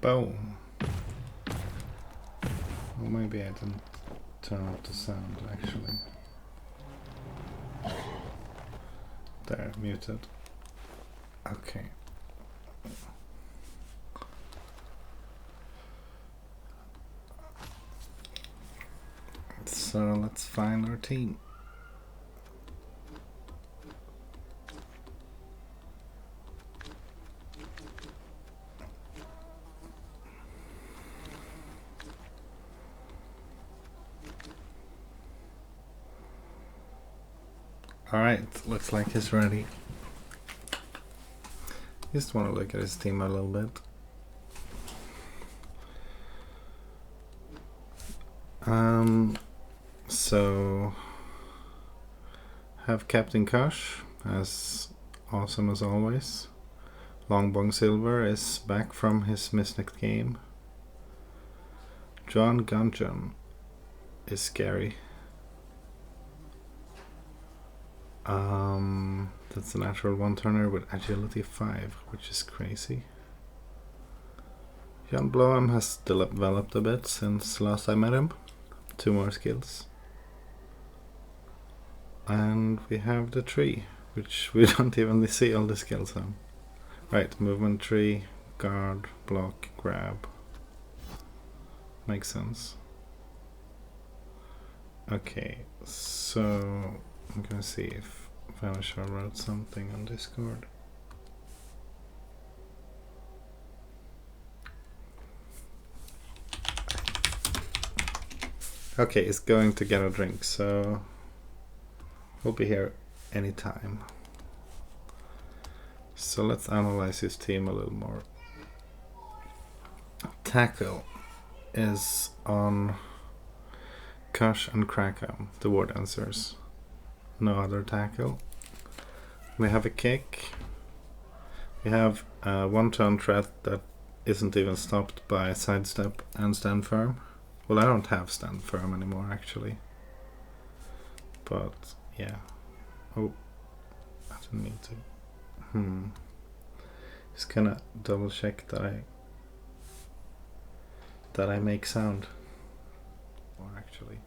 Boom. Well, maybe I didn't turn off the sound actually. There, muted. Okay. So let's find our team. Alright, looks like he's ready. Just want to look at his team a little bit. So have Captain Kosh, as awesome as always. Longbong Silver is back from his missed game. John Gungeon is scary. That's a natural one-turner with agility 5, which is crazy. Jan Bloem has developed a bit since last I met him. 2 more skills. And we have the tree, which we don't even see all the skills on. Right, movement tree, guard, block, grab. Makes sense. Okay, so I'm gonna see if Venachar wrote something on Discord. Okay, he's going to get a drink, so we'll be here anytime. So let's analyze his team a little more. Tackle is on Kosh and Krakow, the war dancers. No other tackle. We have a kick. We have a one-turn threat that isn't even stopped by sidestep and stand firm. Well, I don't have stand firm anymore actually. But yeah. Oh, I didn't mean to. Just gonna double check that I make sound. Or actually.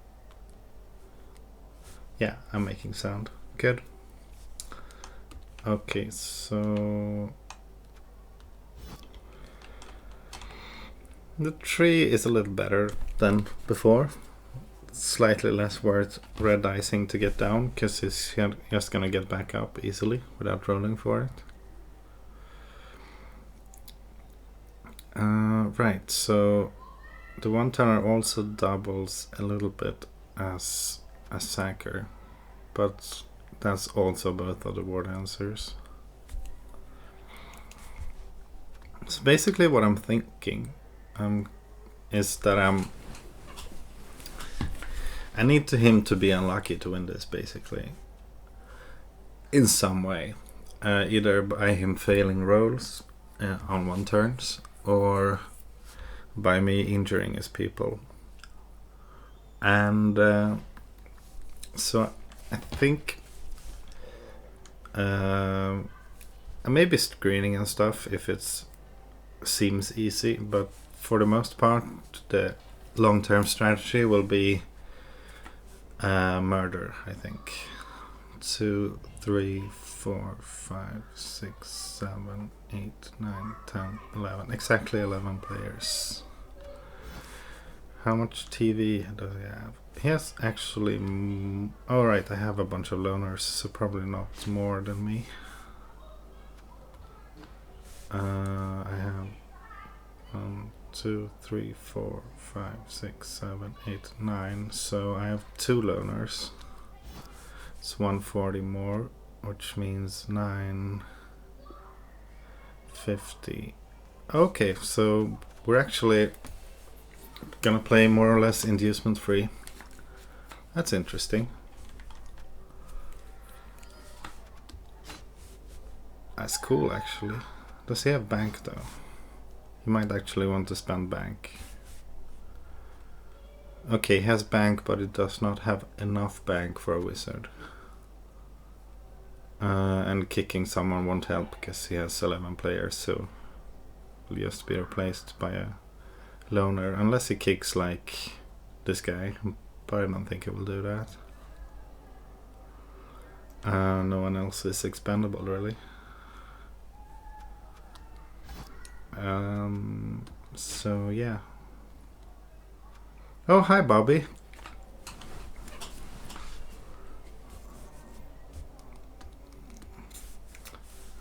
Yeah, I'm making sound. Good. Okay, so the tree is a little better than before. Slightly less worth red icing to get down, because he's just gonna get back up easily without rolling for it. Right, so the one-turner also doubles a little bit as a sacker, but that's also both of the war dancers. So basically what I'm thinking is that I need him to be unlucky to win this, basically. In some way. Either by him failing rolls on one turns, or by me injuring his people. And so I think I may be screening and stuff if it seems easy, but for the most part the long-term strategy will be murder, I think. 2, 3, 4, 5, 6, 7, 8, 9, 10, 11. Exactly 11 players. How much TV does he have? He has actually... Alright, I have a bunch of loners, so probably not more than me. I have 1, 2, 3, 4, 5, 6, 7, 8, 9. So I have 2 loners. It's 140 more, which means 950. Okay, so we're actually gonna play more or less inducement free. That's interesting. That's cool, actually. Does he have bank though? He might actually want to spend bank. Okay, he has bank, but it does not have enough bank for a wizard. And kicking someone won't help because he has 11 players, so will just be replaced by a loner, unless he kicks like this guy, but I don't think he will do that. No one else is expendable, really. So yeah. Oh, hi Bobby.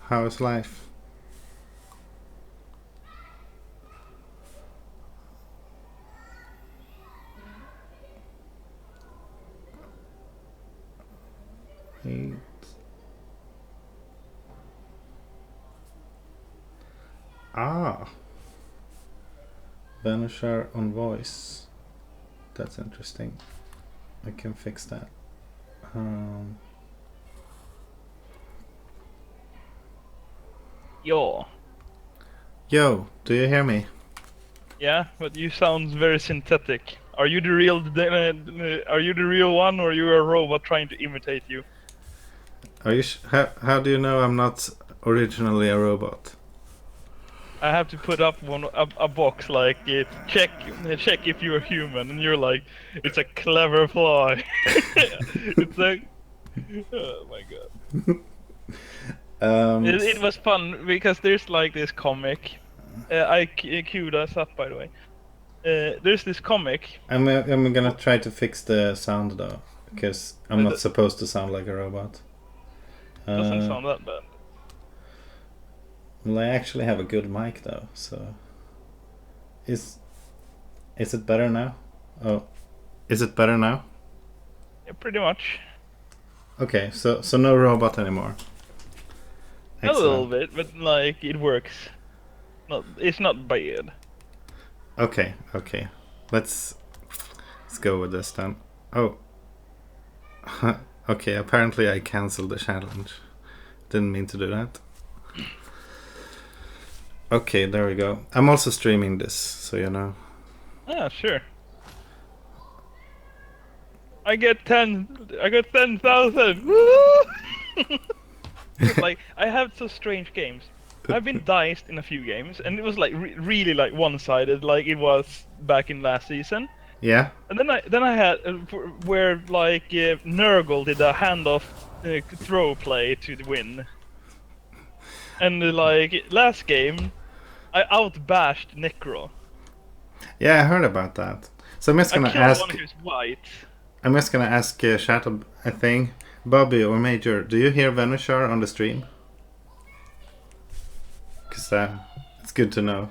How's life? Wait. Ah. Venachar on voice. That's interesting. I can fix that. Yo. Yo, do you hear me? Yeah, but you sound very synthetic. Are you the real one, or are you a robot trying to imitate you? Are you? How do you know I'm not originally a robot? I have to put up a box like check if you're human, and you're like, it's a clever fly. It's like, oh my god. It was fun because there's like this comic. I queued us up, by the way. There's this comic. I'm gonna try to fix the sound though, because I'm not supposed to sound like a robot. Doesn't sound that bad. Well, I actually have a good mic though, so is it better now? Oh, is it better now? Yeah, pretty much. Okay, so no robot anymore. Excellent. A little bit, but like it works. It's not bad. Okay. Let's go with this then. Oh. Okay, apparently I cancelled the challenge. Didn't mean to do that. Okay, there we go. I'm also streaming this, so you know. Yeah, sure. I get 10,000. Woo! Like, I have so strange games. I've been diced in a few games, and it was like really like one-sided, like it was back in last season. Yeah. And then I had where like Nurgle did a handoff throw play to win. And like last game, I outbashed Necro. Yeah, I heard about that. So I'm just gonna ask. One who's white. I'm just gonna ask Shadow, I think, Bobby or Major. Do you hear Venachar on the stream? Because it's good to know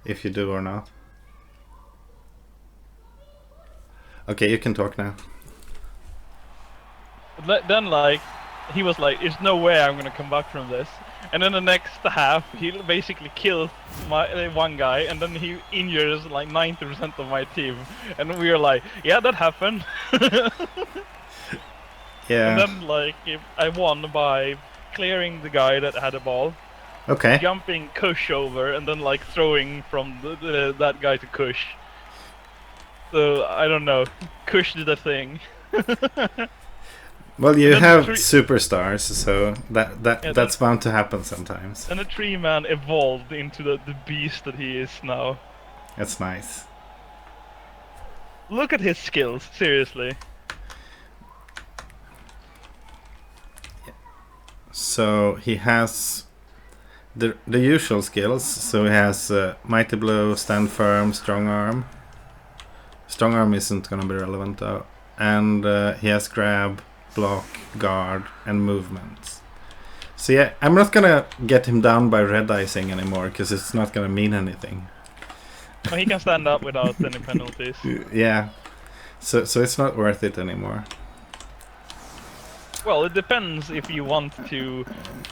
if you do or not. Okay, you can talk now. Then like he was like, "There's no way I'm gonna come back from this." And then the next half, he basically kills my one guy, and then he injures like 90% of my team. And we were like, "Yeah, that happened." Yeah. And then like I won by clearing the guy that had the ball. Okay. Jumping Kush over and then like throwing from that guy to Kush. So I don't know. Kush did a thing. Well, you have superstars, so that's bound to happen sometimes. And the tree man evolved into the beast that he is now. That's nice. Look at his skills, seriously. So he has the usual skills. So he has Mighty Blow, Stand Firm, Strong Arm. Strong Arm isn't gonna be relevant though. And he has Grab, Block, Guard, and Movements. So yeah, I'm not gonna get him down by red icing anymore, because it's not gonna mean anything. Oh, he can stand up without any penalties. Yeah. So it's not worth it anymore. Well, it depends if you want to,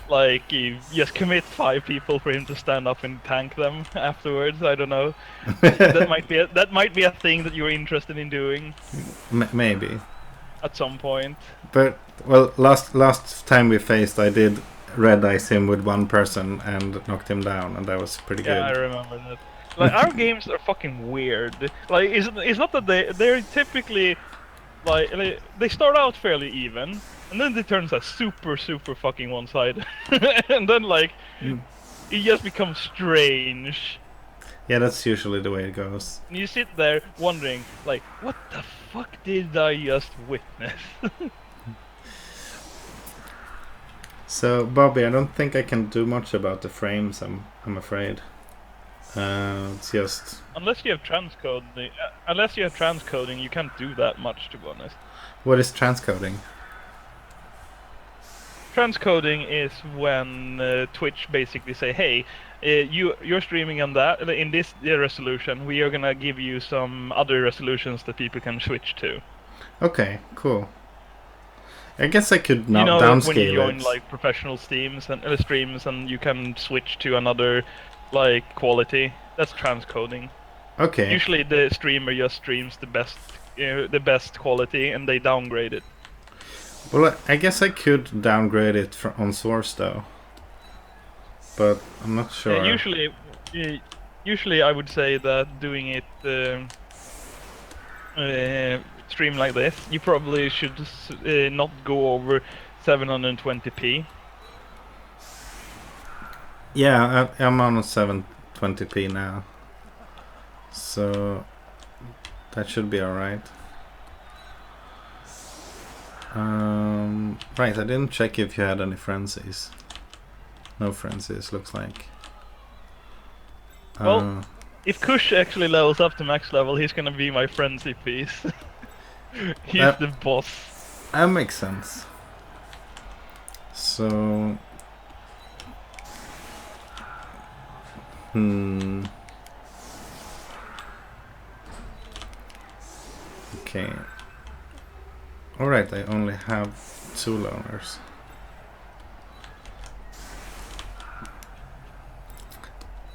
like, you just commit 5 people for him to stand up and tank them afterwards. I don't know. that might be a thing that you're interested in doing. Maybe. At some point. But well, last time we faced, I did red ice him with one person and knocked him down, and that was pretty good. Yeah, I remember that. Like our games are fucking weird. Like it's not that they're typically like they start out fairly even. And then it turns out super fucking one-sided. And then like it just becomes strange. Yeah, that's usually the way it goes. And you sit there wondering, like, what the fuck did I just witness? So, Bobby, I don't think I can do much about the frames, I'm afraid. It's just... Unless you have transcoding, you can't do that much, to be honest. What is transcoding? Transcoding is when Twitch basically say, hey, you're streaming on that in this resolution. We are gonna give you some other resolutions that people can switch to. Okay, cool. I guess I could not you know, downscale when you join it. like professional streams and you can switch to another like quality. That's transcoding. Okay. Usually the streamer just streams the best quality and they downgrade it. Well, I guess I could downgrade it on source though, but I'm not sure. Usually I would say that doing it stream like this, you probably should not go over 720p. Yeah, I'm on a 720p now, so that should be alright. Right, I didn't check if you had any frenzies. No frenzies, looks like. Well, if Kush actually levels up to max level, he's gonna be my frenzy piece. He's the boss. That makes sense. So... Okay. Alright, I only have 2 loners.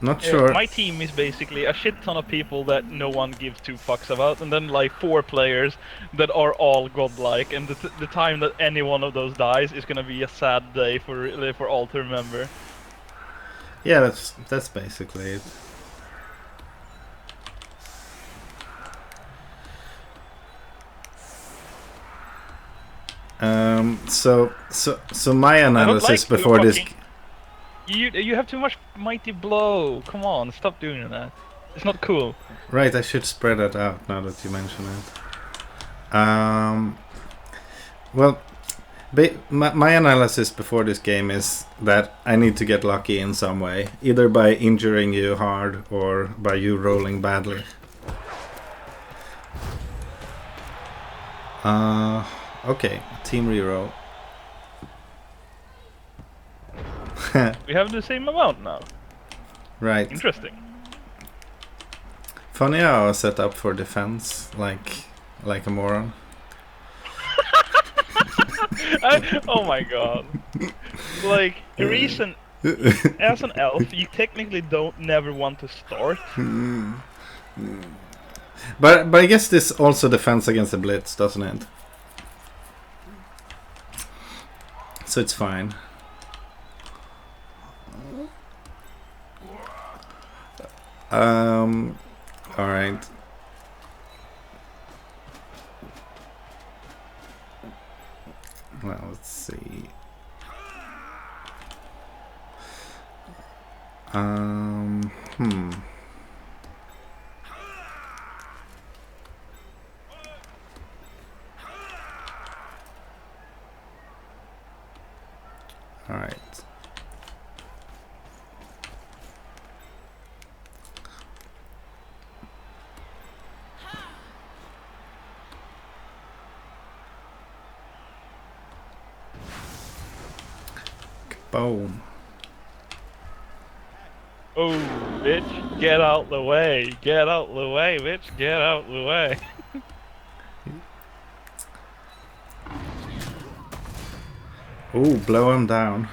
Not sure. My team is basically a shit ton of people that no one gives 2 fucks about, and then like 4 players that are all godlike, and the time that any one of those dies is gonna be a sad day for all to remember. Yeah, that's basically it. So my analysis before this. You have too much mighty blow. Come on, stop doing that. It's not cool. Right, I should spread that out now that you mention it. Well, my analysis before this game is that I need to get lucky in some way, either by injuring you hard or by you rolling badly. Okay, team reroll. We have the same amount now. Right. Interesting. Funny how I set up for defense, like a moron. Oh my god. Like, a reason, as an elf, you technically never want to start. But I guess this also defends against the blitz, doesn't it? So it's fine. All right. Well, let's see. All right. Boom. Oh, bitch, get out the way. Get out the way, bitch, get out the way. Oh, blow him down.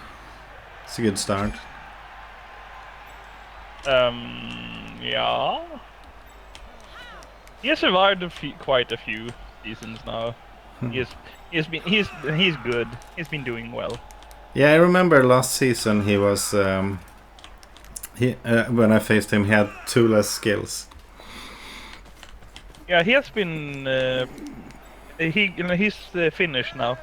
It's a good start. Yeah. He has survived quite a few seasons now. He's good. He's been doing well. Yeah, I remember last season he was when I faced him, he had 2 less skills. Yeah, he has been. He's finished now.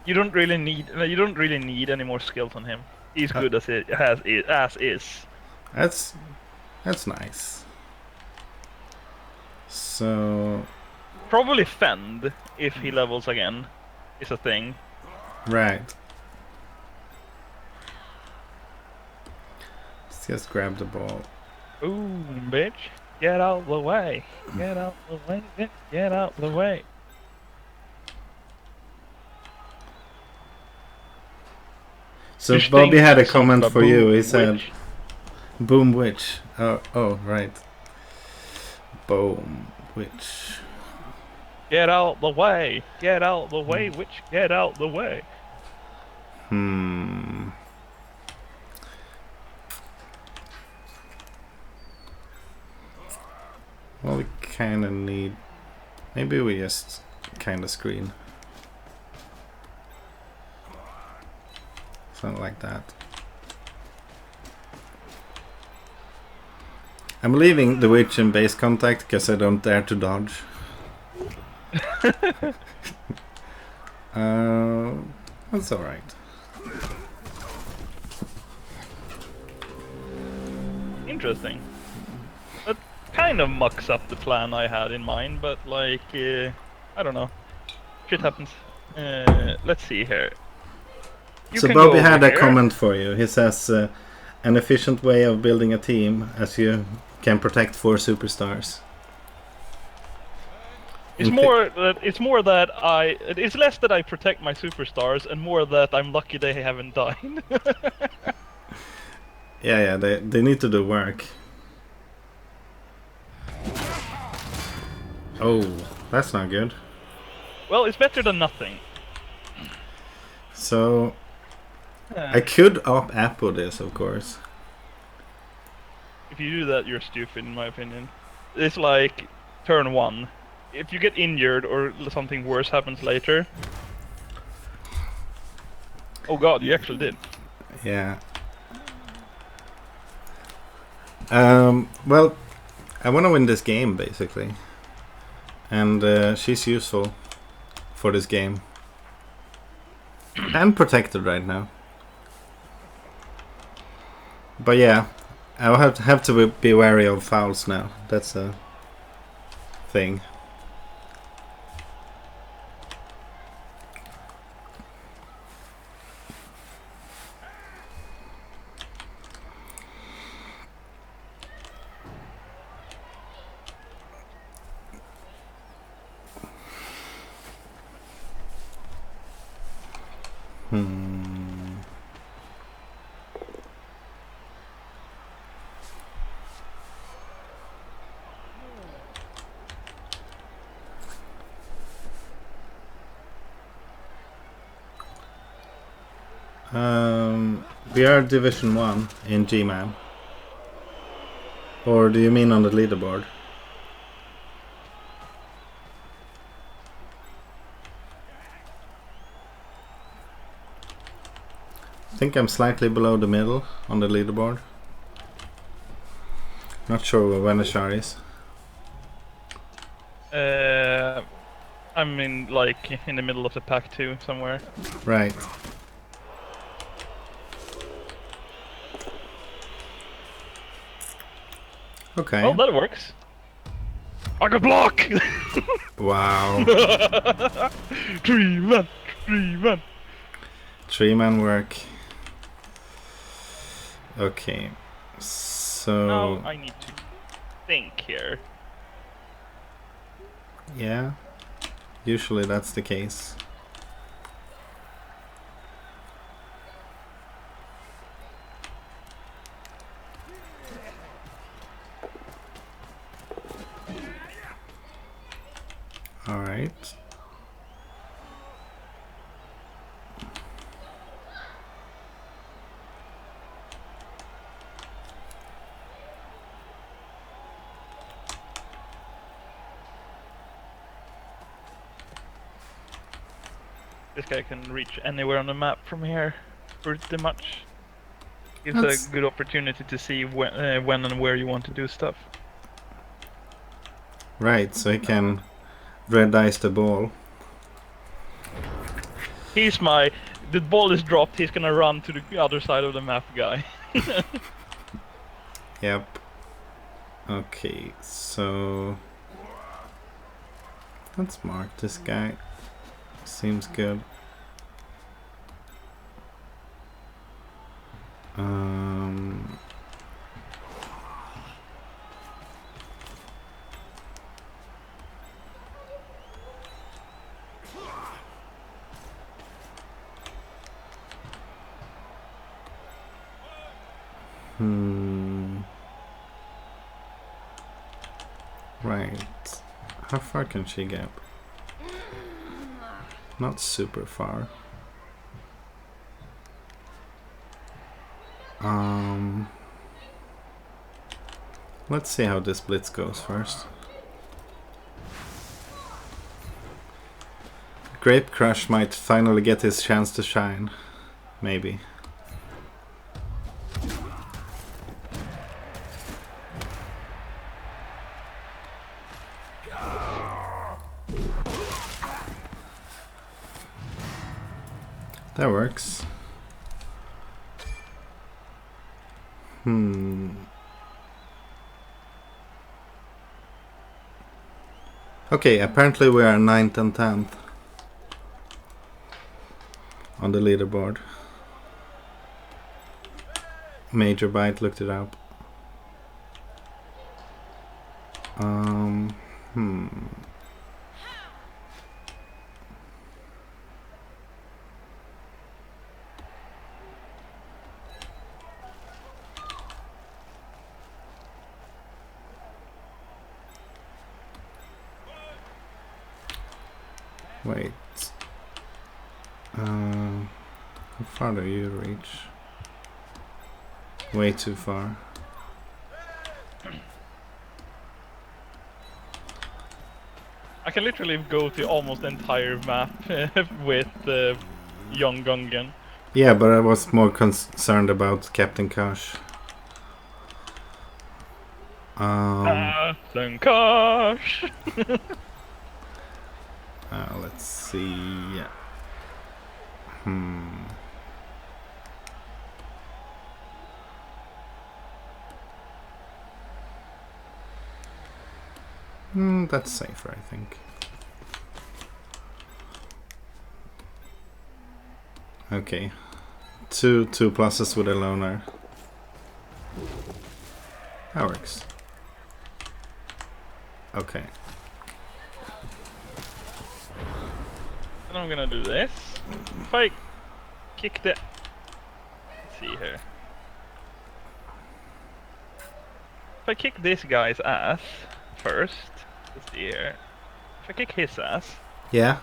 You don't really need any more skills on him. He's good as is. That's nice. So Probably fend if he levels again is a thing. right. Let's just grab the ball. Ooh, bitch. Get out the way. Get out the way, bitch. Get out the way. So You Bobby stink had a son of comment a for you. He boom said, witch. "Boom witch." Oh, right. Boom witch. Get out the way. Get out the way, witch. Get out the way. Hmm. Well, we kind of need... Maybe we just kind of screen. Something like that. I'm leaving the witch in base contact because I don't dare to dodge. That's alright. Interesting. That kind of mucks up the plan I had in mind, but like, I don't know. Shit happens. Let's see here. You So can Bobby go had over a here. comment for you. He says, an efficient way of building a team as you can protect 4 superstars. It's more that it's less that I protect my superstars and more that I'm lucky they haven't died. Yeah, they need to do work. Oh, that's not good. Well, it's better than nothing. So I could up Apple this, of course. If you do that, you're stupid, in my opinion. It's like turn 1. If you get injured or something worse happens later. Oh god, you actually did. Yeah. Well, I want to win this game, basically. And she's useful for this game. And protected right now. But yeah, I'll have to be wary of fouls now. That's a thing. We are Division 1 in G-Man. Or do you mean on the leaderboard? I think I'm slightly below the middle on the leaderboard. Not sure where Venachar is. I'm in in the middle of the pack too, somewhere. Right. Okay. Well, that works. I can block! Wow. 3-man! 3-man! 3-man work. Okay. So... Now I need to think here. Yeah. Usually that's the case. Alright. This guy can reach anywhere on the map from here, pretty much. Gives That's- a good opportunity to see when and where you want to do stuff. Right, so he can red dice the ball. He's my... The ball is dropped, he's gonna run to the other side of the map guy. Yep. Okay, so... Let's mark this guy. Seems good. Right. How far can she get? Not super far. Let's see how this blitz goes first. Grape Crush might finally get his chance to shine. Maybe. That works. Okay, apparently we are 9th and 10th on the leaderboard. Major Bite looked it up. Wait. How far do you reach? Way too far. I can literally go to almost the entire map with Young Gungan. Yeah, but I was more concerned about Captain Kosh. Captain Kosh! Let's see. That's safer, I think. Okay. Two pluses with a loner. That works. Okay. And I'm gonna do this. If I kick the... Let's see here. If I kick this guy's ass first, let's see here. If I kick his ass, Yeah.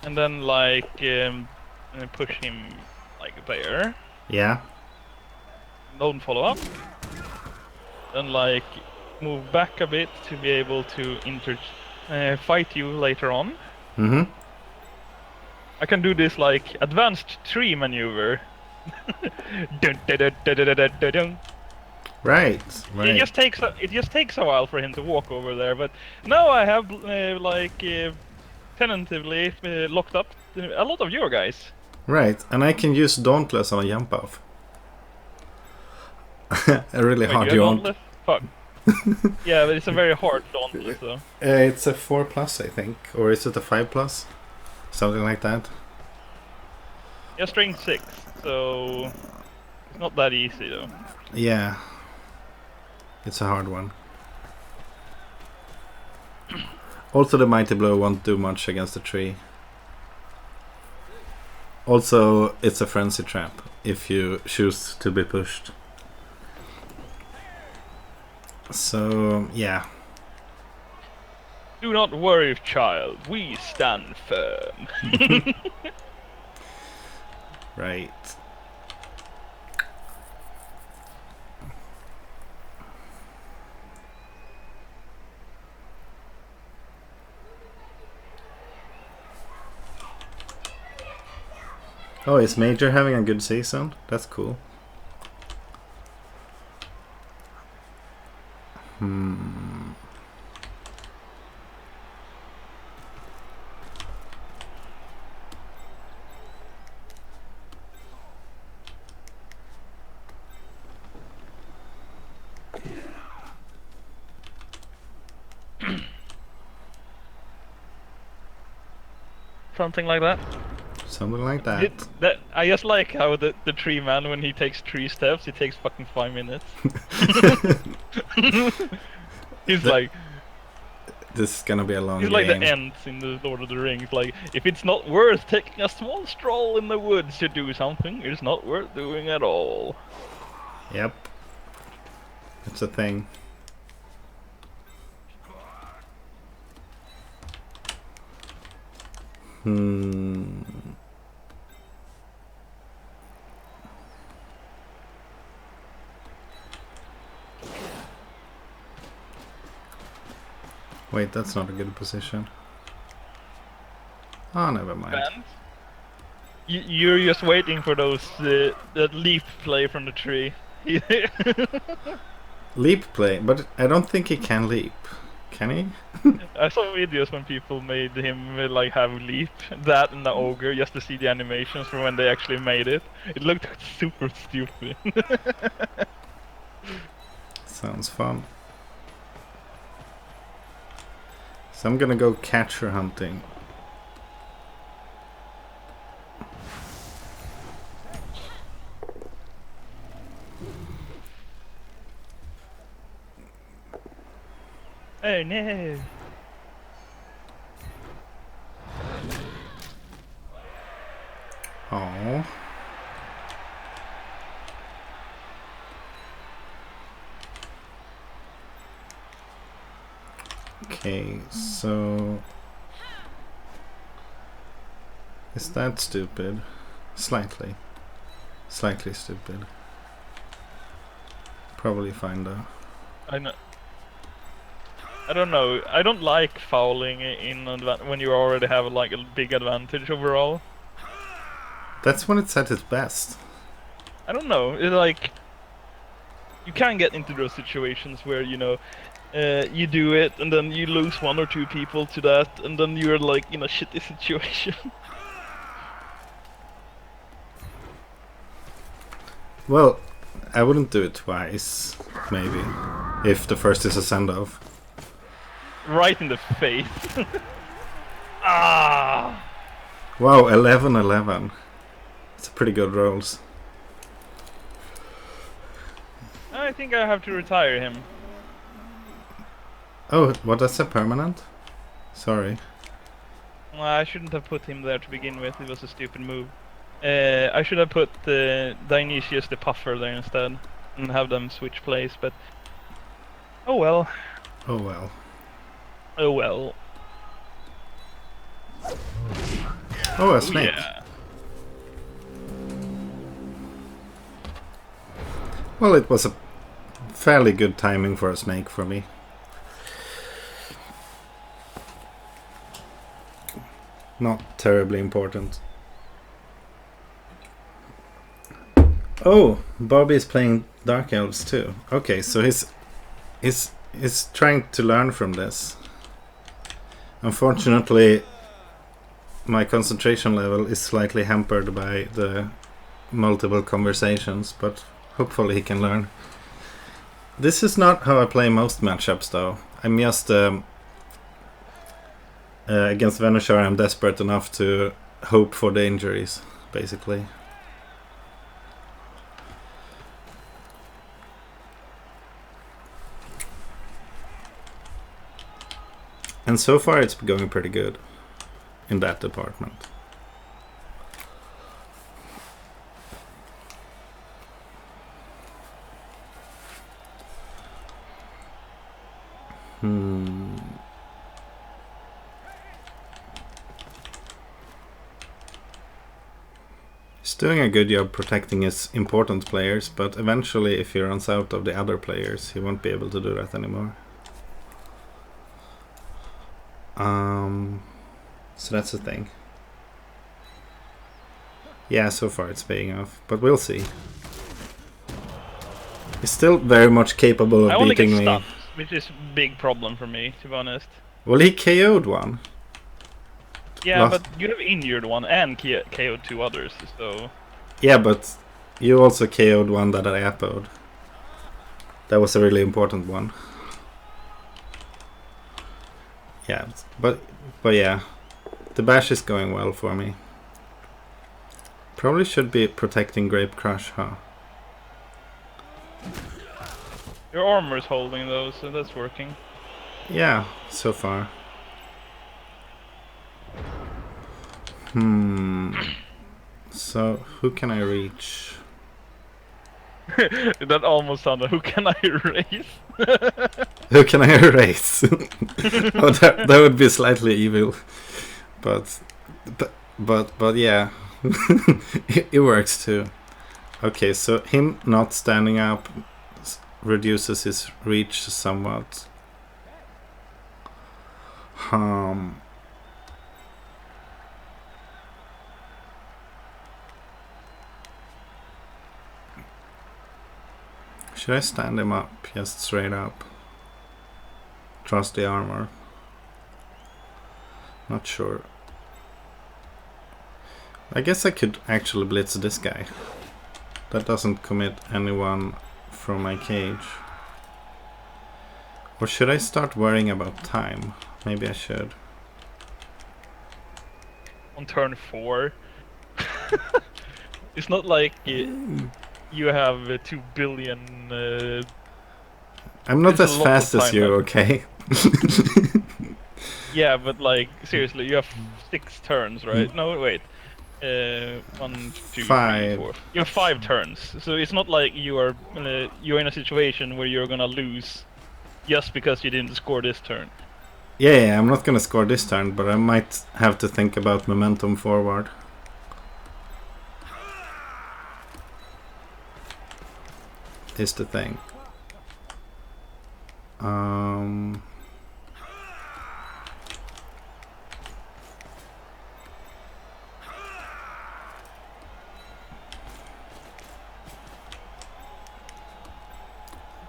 and then like push him like there, Yeah. don't follow up, then like move back a bit to be able to fight you later on. I can do this like advanced tree maneuver. Dun, dun, dun, dun, dun, dun, dun, dun. Right. It just takes a while for him to walk over there, but now I have tentatively locked up a lot of your guys. Right, and I can use Dauntless on a jump off. A really Wait, hard you have jaunt. Dauntless? Fuck. Yeah, but it's a very hard Dauntless though. It's a 4 plus, I think, or is it a 5 plus? Something like that. Yeah, strength 6, so it's not that easy though. Yeah. It's a hard one. Also, the Mighty Blow won't do much against the tree. Also, it's a Frenzy Trap if you choose to be pushed. So, yeah. Do not worry, child. We stand firm. Right. Oh, is Major having a good season? That's cool. something like that. Something like that. I just like how the tree man, when he takes 3 steps, he takes fucking 5 minutes. He's The- like This is gonna be a long he's game. like the Ents in the Lord of the Rings. Like, if it's not worth taking a small stroll in the woods to do something, it's not worth doing at all. Yep. It's a thing. Wait, that's not a good position. Oh, never mind. And you're just waiting for those that leap play from the tree. Leap play, but I don't think he can leap. Can he? I saw videos when people made him like have leap, that and the ogre, just to see the animations from when they actually made it. It looked super stupid. Sounds fun. So I'm gonna go catcher hunting. Oh no! Oh. Okay, so is that stupid? Slightly. Slightly stupid. Probably fine though. I know. I don't know. I don't like fouling when you already have like a big advantage overall. That's when it's at its best. I don't know. It's like you can get into those situations where you do it and then you lose 1 or 2 people to that, and then you're like in a shitty situation. Well, I wouldn't do it twice, maybe, if the first is a send-off. Right in the face. Ah! Wow, 11-11. It's pretty good rolls. I think I have to retire him. Oh, what, that's a permanent? Sorry. Well, I shouldn't have put him there to begin with. It was a stupid move. I should have put Dionysius the Puffer there instead and have them switch plays, but oh well. Oh well. Oh well. Oh, a snake. Yeah. Well, it was a fairly good timing for a snake for me. Not terribly important. Oh, Bobby is playing Dark Elves too. Okay, so he's trying to learn from this. Unfortunately, my concentration level is slightly hampered by the multiple conversations, but hopefully he can learn. This is not how I play most matchups though. I'm just against Venachar I'm desperate enough to hope for the injuries, basically. And so far it's going pretty good in that department. He's doing a good job protecting his important players, but eventually if he runs out of the other players, he won't be able to do that anymore. So that's the thing. Yeah, so far it's paying off, but we'll see. He's still very much capable of beating me. Stunned, which is a big problem for me, to be honest. Well, he KO'd one. Yeah, but you have injured one and KO'd 2 others, so... Yeah, but you also KO'd one that I APO'd. That was a really important one. Yeah, but yeah. The bash is going well for me. Probably should be protecting Grape Crush, huh? Your armor is holding though, so that's working. Yeah, so far. So, who can I reach? That almost sounded, who can I erase? Who can I erase? Oh, that would be slightly evil. But yeah. it works too. Okay, so him not standing up reduces his reach somewhat. Should I stand him up? Just straight up. Trust the armor. Not sure. I guess I could actually blitz this guy. That doesn't commit anyone from my cage. Or should I start worrying about time? Maybe I should. On turn 4. It's not like you have 2 billion... I'm not as fast as you, okay? Yeah, but like, seriously, you have 6 turns, right? No, wait. 1, 2, 5. 3, 4. You have 5 turns, so it's not like you're in a situation where you're gonna lose just because you didn't score this turn. Yeah, I'm not gonna score this turn, but I might have to think about momentum forward. Is the thing.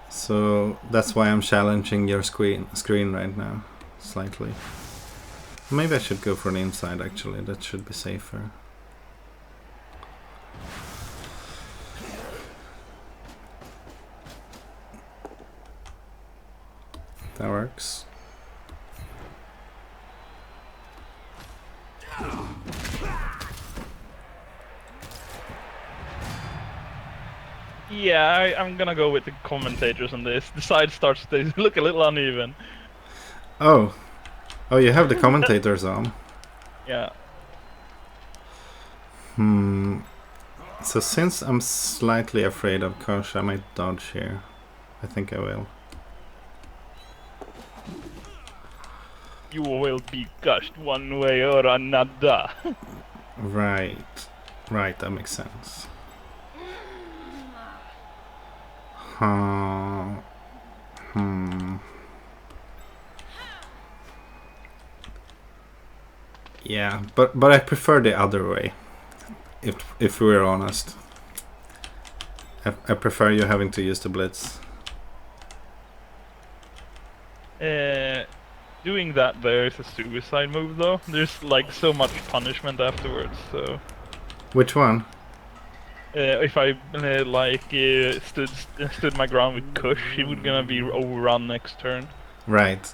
So that's why I'm challenging your screen right now, slightly. Maybe I should go for the inside actually, that should be safer. That works. Yeah, I'm gonna go with the commentators on this. The side starts to look a little uneven. Oh, you have the commentators on. Yeah. So since I'm slightly afraid of Kosh, I might dodge here. I think I will. You will be gushed one way or another. Right, that makes sense. Yeah, but I prefer the other way. If we're honest, I prefer you having to use the blitz. Doing that there is a suicide move though. There's like so much punishment afterwards. So. Which one? If I stood my ground with Kush, he would gonna be overrun next turn. Right.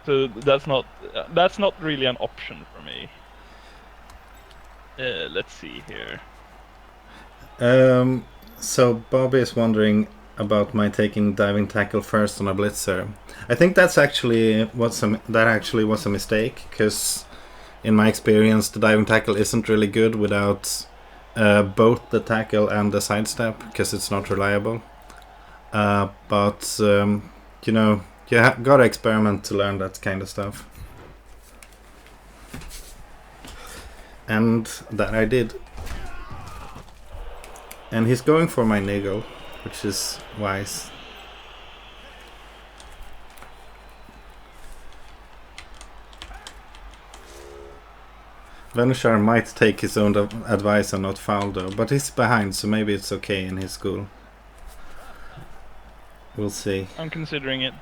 So that's not really an option for me. Let's see here. So Bobby is wondering about my taking diving tackle first on a blitzer. I think that actually was a mistake, because in my experience the diving tackle isn't really good without both the tackle and the sidestep, because it's not reliable. But you know, you gotta experiment to learn that kind of stuff. And that I did. And he's going for my niggle, which is wise. Venachar might take his own advice and not foul though, but he's behind, so maybe it's okay in his school. We'll see. I'm considering it.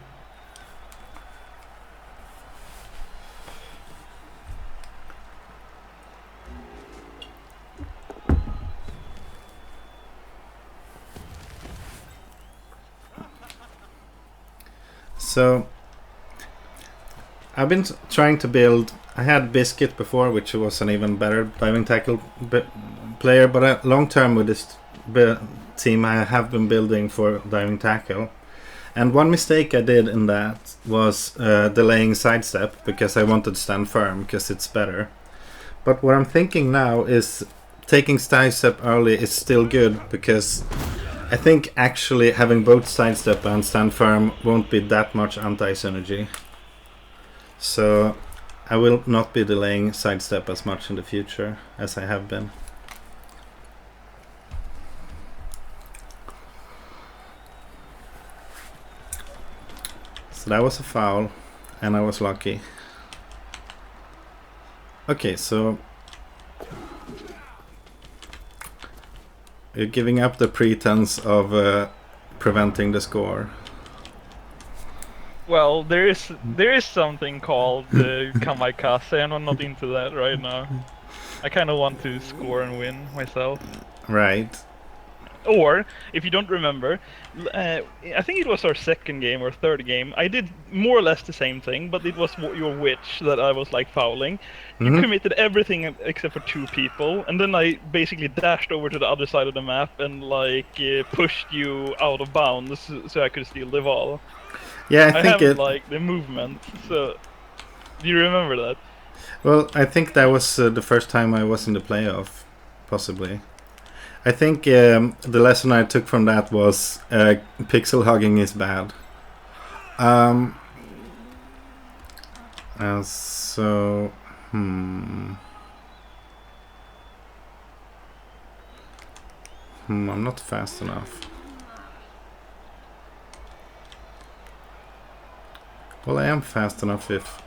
So I've been trying to build. I had Biscuit before, which was an even better diving tackle player, but long term with this team, I have been building for diving tackle. And one mistake I did in that was delaying sidestep because I wanted to stand firm because it's better. But what I'm thinking now is taking sidestep early is still good because I think actually having both sidestep and stand firm won't be that much anti-synergy. So I will not be delaying sidestep as much in the future as I have been. So that was a foul, and I was lucky. Okay, so you're giving up the pretense of preventing the score. Well, there is something called kamikaze, and I'm not into that right now. I kind of want to score and win myself. Right. Or, if you don't remember, I think it was our second game or third game, I did more or less the same thing, but it was your witch that I was like fouling. You committed everything except for 2 people, and then I basically dashed over to the other side of the map and like pushed you out of bounds so I could steal the ball. Yeah, I think have like the movement, so do you remember that? Well, I think that was the first time I was in the playoff, possibly. I think the lesson I took from that was pixel hugging is bad. So, I'm not fast enough. Well, I am fast enough if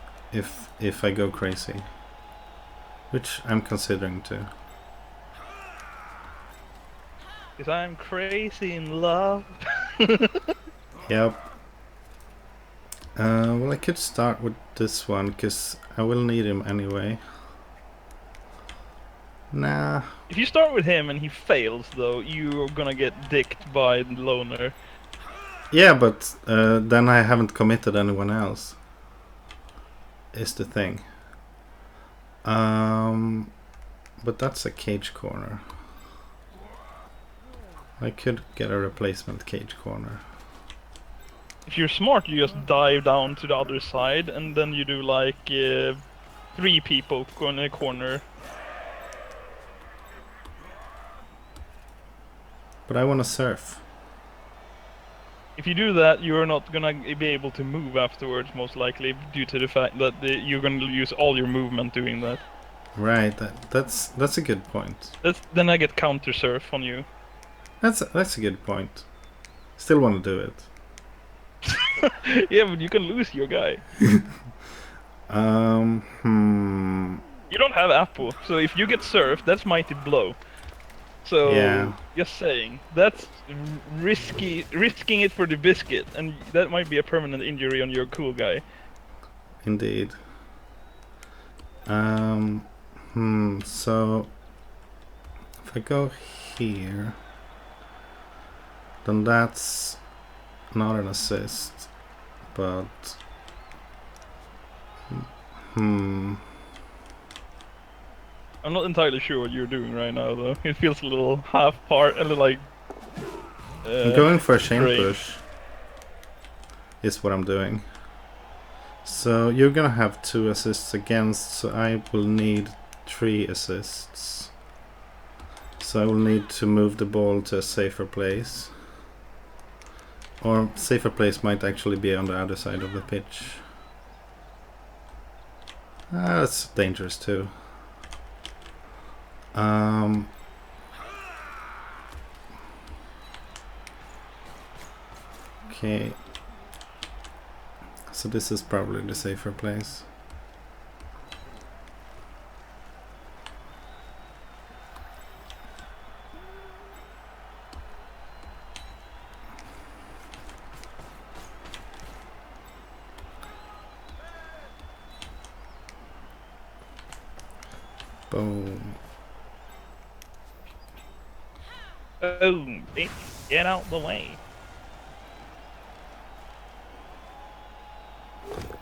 I go crazy, which I'm considering to. Because I'm crazy in love. Yep. Well, I could start with this one, because I will need him anyway. Nah. If you start with him and he fails, though, you're gonna get dicked by the loner. Yeah, but then I haven't committed anyone else. Is the thing. But that's a cage corner. I could get a replacement cage corner. If you're smart, you just dive down to the other side, and then you do like 3 people in a corner. But I want to surf. If you do that, you're not gonna be able to move afterwards, most likely, due to the fact that you're gonna use all your movement doing that. Right, that's a good point. Then I get counter surf on you. That's a good point. Still want to do it. Yeah, but you can lose your guy. You don't have Apple, so if you get surfed, that's mighty blow. So, yeah. Just saying, that's risking it for the biscuit, and that might be a permanent injury on your cool guy. Indeed. So if I go here, then that's not an assist, but I'm not entirely sure what you're doing right now, though. It feels a little half-part, a little like... I'm going for a chain great. push, is what I'm doing. So you're gonna have 2 assists against, so I will need 3 assists. So I will need to move the ball to a safer place. Or safer place might actually be on the other side of the pitch. That's dangerous too. Okay. So this is probably the safer place. Boom. Boom! Get out the way.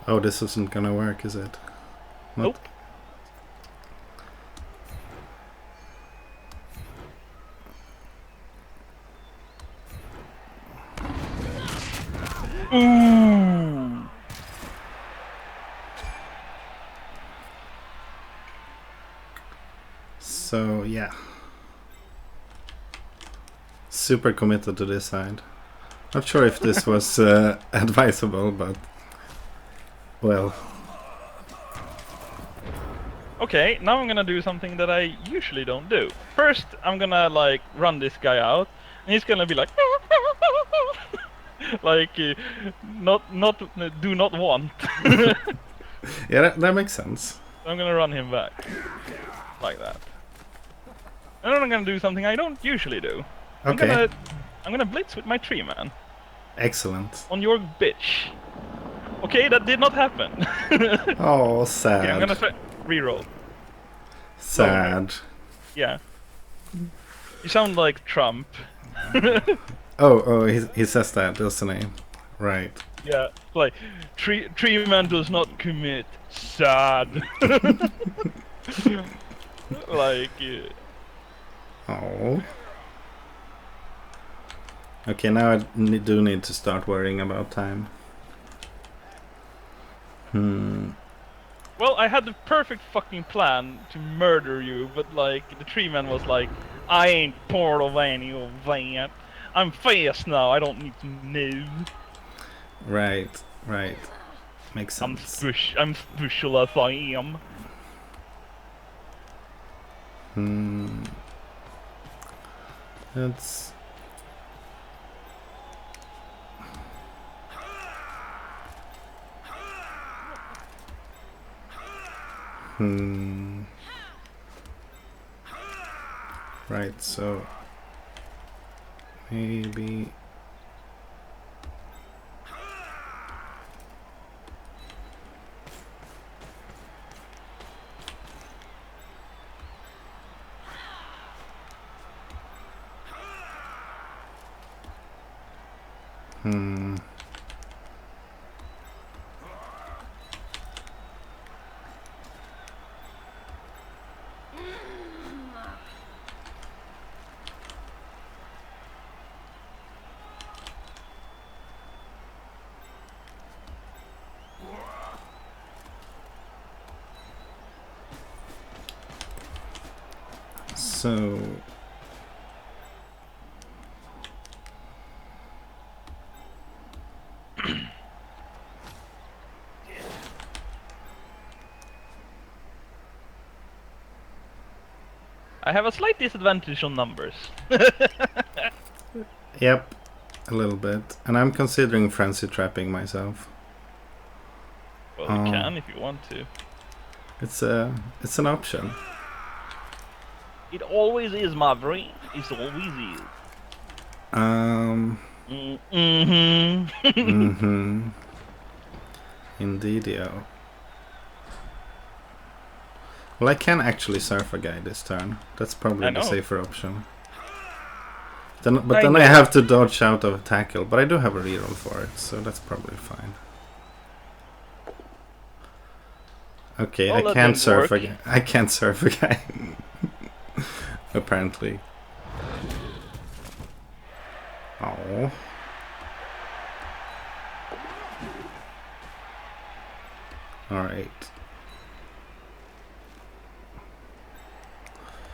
Oh, this isn't gonna work, is it? Not. Nope. Ooh. So yeah, super committed to this side. Not sure if this was advisable, but well. Okay, now I'm gonna do something that I usually don't do. First, I'm gonna like run this guy out, and he's gonna be like, like, do not want. Yeah, that makes sense. I'm gonna run him back, like that. And then I'm gonna do something I don't usually do. Okay. I'm gonna blitz with my tree man Excellent. on your bitch. Okay, that did not happen. Oh, sad. Okay, I'm gonna try reroll. Sad. Yeah. You sound like Trump. Oh, he says that, doesn't he? Right. Yeah, like tree man does not commit. Sad. Like. Oh. Okay, now I do need to start worrying about time. Well, I had the perfect fucking plan to murder you, but like the tree man was like, I ain't part of any of that. I'm fast now. I don't need to know. Right. Makes sense. I'm special as I am. That's. Right, so maybe. So. I have a slight disadvantage on numbers. Yep, a little bit. And I'm considering frenzy trapping myself. Well, you can if you want to. It's an option. It always is, Maverick. It always is. Indeedio. Well, I can actually surf a guy this turn. That's probably the safer option. But then I have to dodge out of a tackle, but I do have a reroll for it, so that's probably fine. Okay, I can't surf a guy. I can't surf a guy. Apparently. Oh. Alright.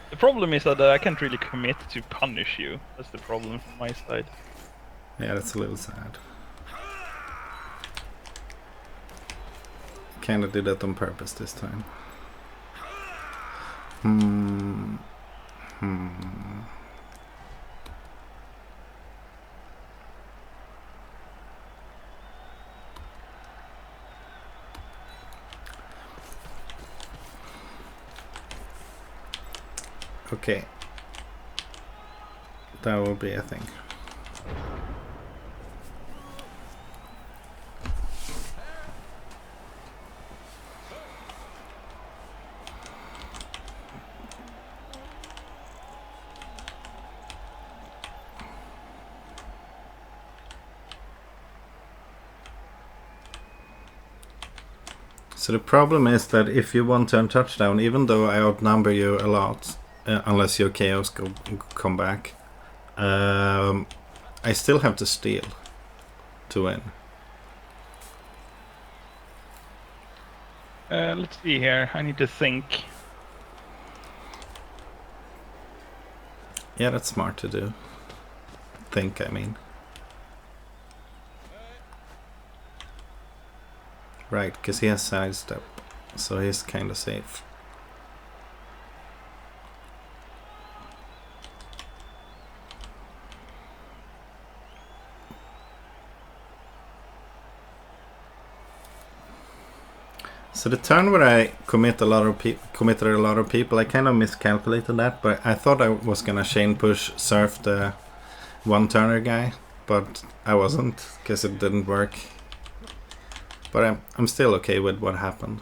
The problem is that I can't really commit to punish you. That's the problem from my side. Yeah, that's a little sad. Kinda did that on purpose this time. Okay. That will be a thing. So the problem is that if you want to touchdown, even though I outnumber you a lot, unless your chaos come back, I still have to steal to win. Let's see here. I need to think. Yeah, that's smart to do. Think, I mean. Right, because he has sidestep, so he's kind of safe. So the turn where I committed a lot of people, I kind of miscalculated that, but I thought I was gonna chain push surf the one-turner guy, but I wasn't, because it didn't work. But I'm still okay with what happened.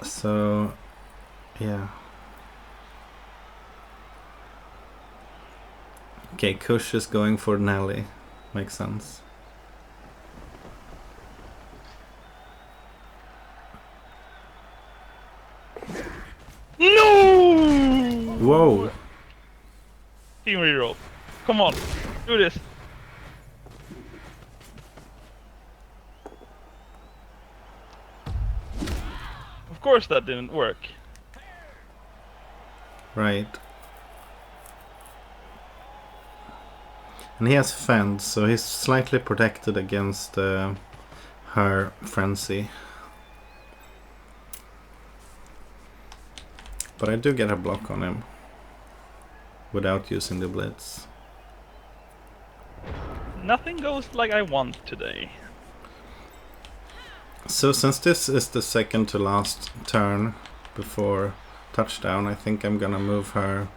So, yeah. Okay, Kush is going for Nelly. Makes sense. No! Whoa! Team reroll. Come on, do this. Of course that didn't work. Right. And he has fence, so he's slightly protected against her frenzy. But I do get a block on him without using the blitz. Nothing goes like I want today. So since this is the second to last turn before touchdown, I think I'm gonna move her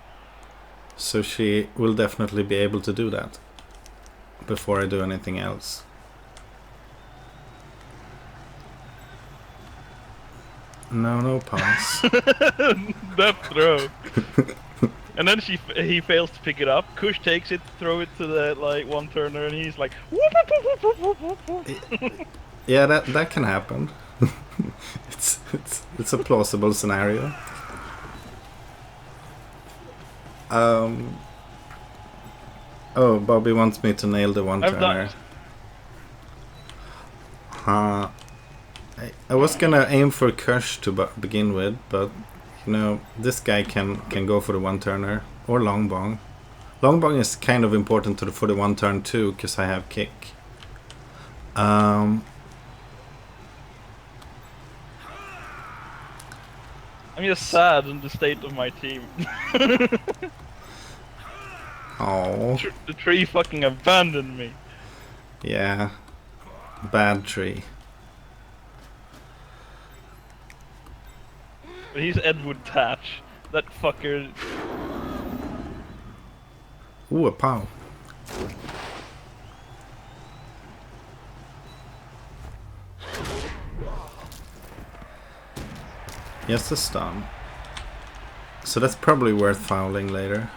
so she will definitely be able to do that before I do anything else. No pass. That throw. And then he fails to pick it up. Kush takes it, throw it to the like one turner, and he's like, whoop, whoop, whoop, whoop, whoop, whoop. Yeah, that can happen. it's a plausible scenario. Oh, Bobby wants me to nail the one turner. I was gonna aim for Kush to begin with, but you know this guy can go for the one turner or long bong. Long bong is kind of important for the one turn too, because I have kick. I'm just sad in the state of my team. Oh. The tree fucking abandoned me. Yeah. Bad tree. But he's Edward Thatch. That fucker. Ooh, a pow. Yes, a stun. So that's probably worth fouling later.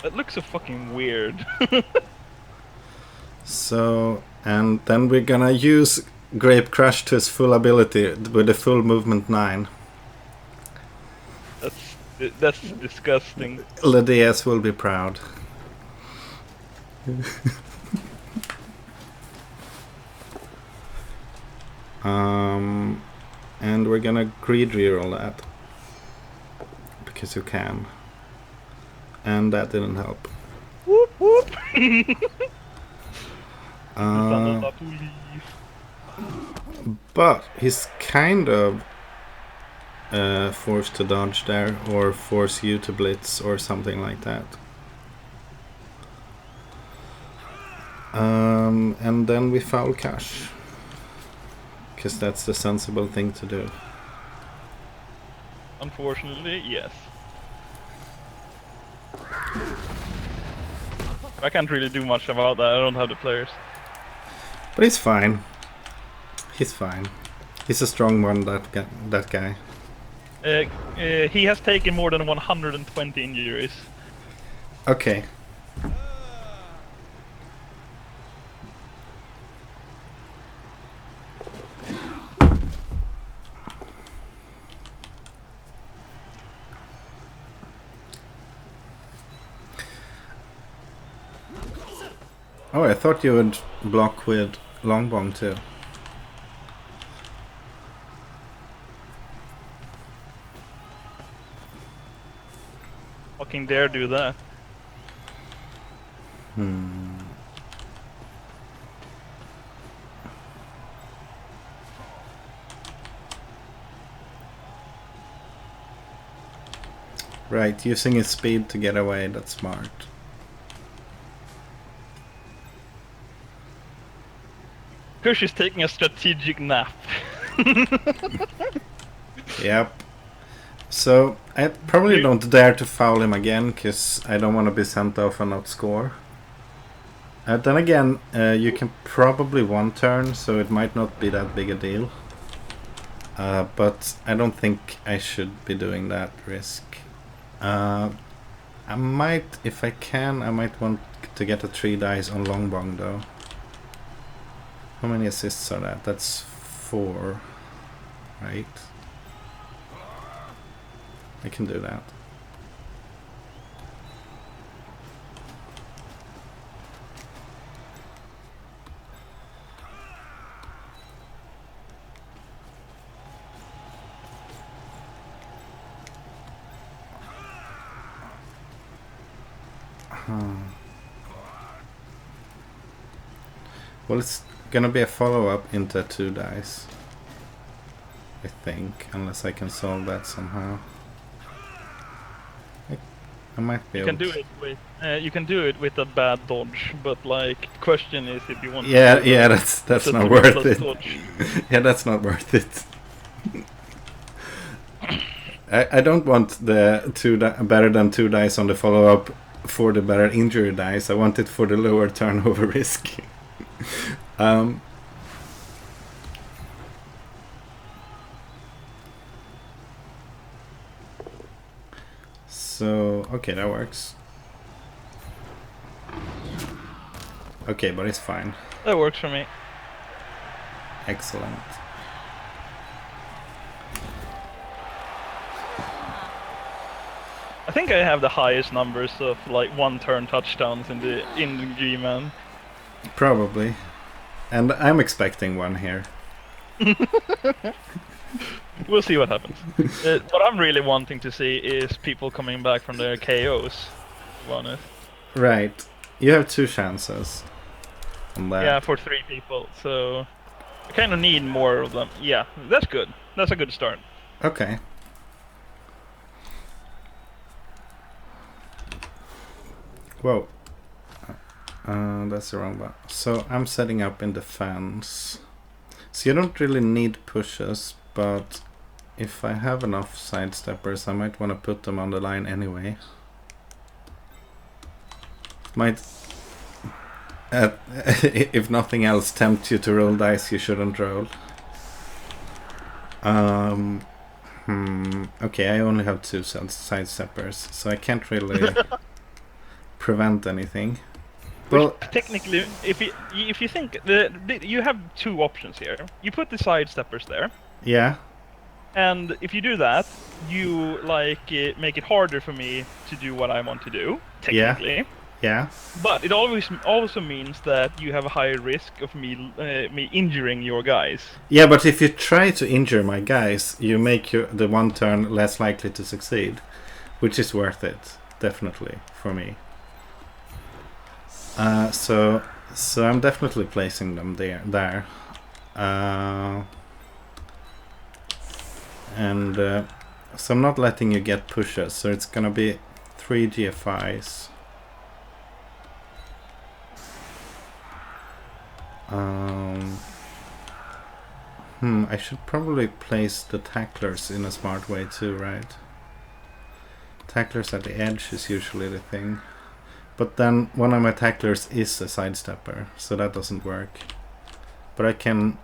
That looks so fucking weird. So, and then we're gonna use Grape Crush to his full ability with a full movement 9. That's disgusting. The DS will be proud. And we're gonna greed reroll that. Because you can. And that didn't help. Whoop whoop! But he's kind of forced to dodge there, or force you to blitz, or something like that. And then we foul cash. Because that's the sensible thing to do. Unfortunately, yes. I can't really do much about that, I don't have the players. But he's fine. He's fine. He's a strong one, that guy. He has taken more than 120 injuries. Okay. Oh, I thought you would block with Longbong too. Fucking dare do that. Right, using his speed to get away, that's smart. Kush is taking a strategic nap. Yep. So, I probably don't dare to foul him again, because I don't want to be sent off and not score. Then again, you can probably one turn, so it might not be that big a deal. But I don't think I should be doing that risk. I might, if I can, I might want to get a 3 dice on Longbong though. How many assists are that? That's 4, right? I can do that. Well, it's gonna be a follow-up into 2 dice, I think, unless I can solve that somehow. I might be You able can do to. it with you can do it with a bad dodge, but like question is if you want. Yeah, to do yeah, that. that's a not 3 worth plus it. dodge. Yeah, that's not worth it. I don't want the better than 2 dice on the follow-up for the better injury dice. I want it for the lower turnover risk. So, okay, that works. Okay, but it's fine. That works for me. Excellent. I think I have the highest numbers of like 1-turn touchdowns in the G-Man. Probably. And I'm expecting one here. We'll see what happens. What I'm really wanting to see is people coming back from their KOs, to be honest. Right. You have 2 chances on that. Yeah, for 3 people, so I kind of need more of them. Yeah, that's good. That's a good start. Okay. Whoa. That's the wrong one. So I'm setting up in defense. So you don't really need pushes, but if I have enough sidesteppers, I might want to put them on the line anyway. Might, if nothing else, tempt you to roll dice you shouldn't roll. Okay, I only have 2 sidesteppers, so I can't really prevent anything. Well, technically, if you think you have 2 options here. You put the sidesteppers there. Yeah. And if you do that, you like make it harder for me to do what I want to do. Technically. Yeah. But it always also means that you have a higher risk of me injuring your guys. Yeah, but if you try to injure my guys, you make the 1 turn less likely to succeed, which is worth it, definitely, for me. So I'm definitely placing them there. And so I'm not letting you get pushes, so it's gonna be 3 GFIs. I should probably place the tacklers in a smart way too, right? Tacklers at the edge is usually the thing. But then one of my tacklers is a sidestepper, so that doesn't work. But I can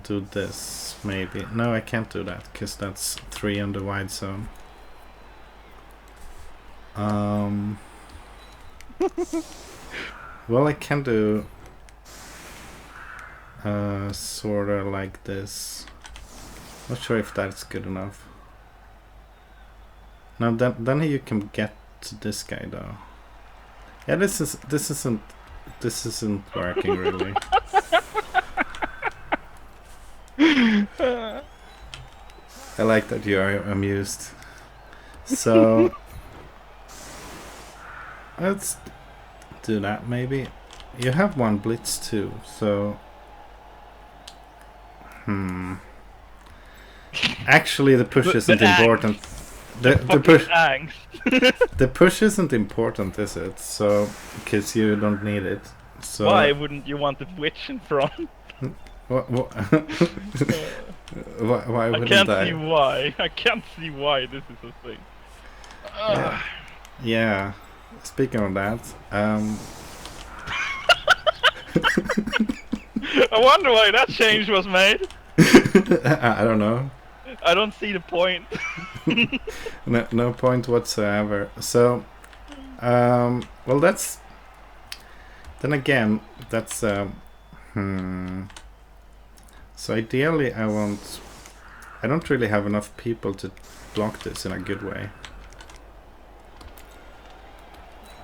do this, maybe. No, I can't do that, because that's 3 on the wide zone. Well, I can do sorta like this. Not sure if that's good enough. Now then you can get to this guy though. Yeah, this isn't working really. I like that you are amused. So let's do that maybe. You have one blitz too, so actually the push isn't important. The push the push isn't important, is it? So because you don't need it. So why wouldn't you want the witch in front? Why wouldn't I can't see why. I can't see why this is a thing. Yeah. Speaking of that, I wonder why that change was made. I don't know. I don't see the point. No point whatsoever. So, well, that's. Then again, that's. So ideally, I don't really have enough people to block this in a good way.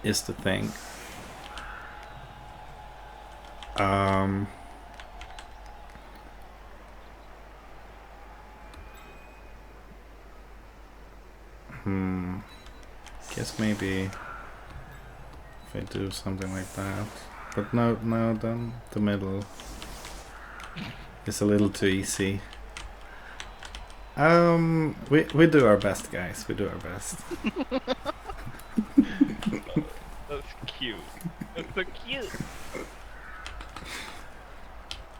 Is the thing. Guess maybe if I do something like that. But no, then the middle is a little too easy. We do our best, guys. We do our best. That's cute. That's so cute.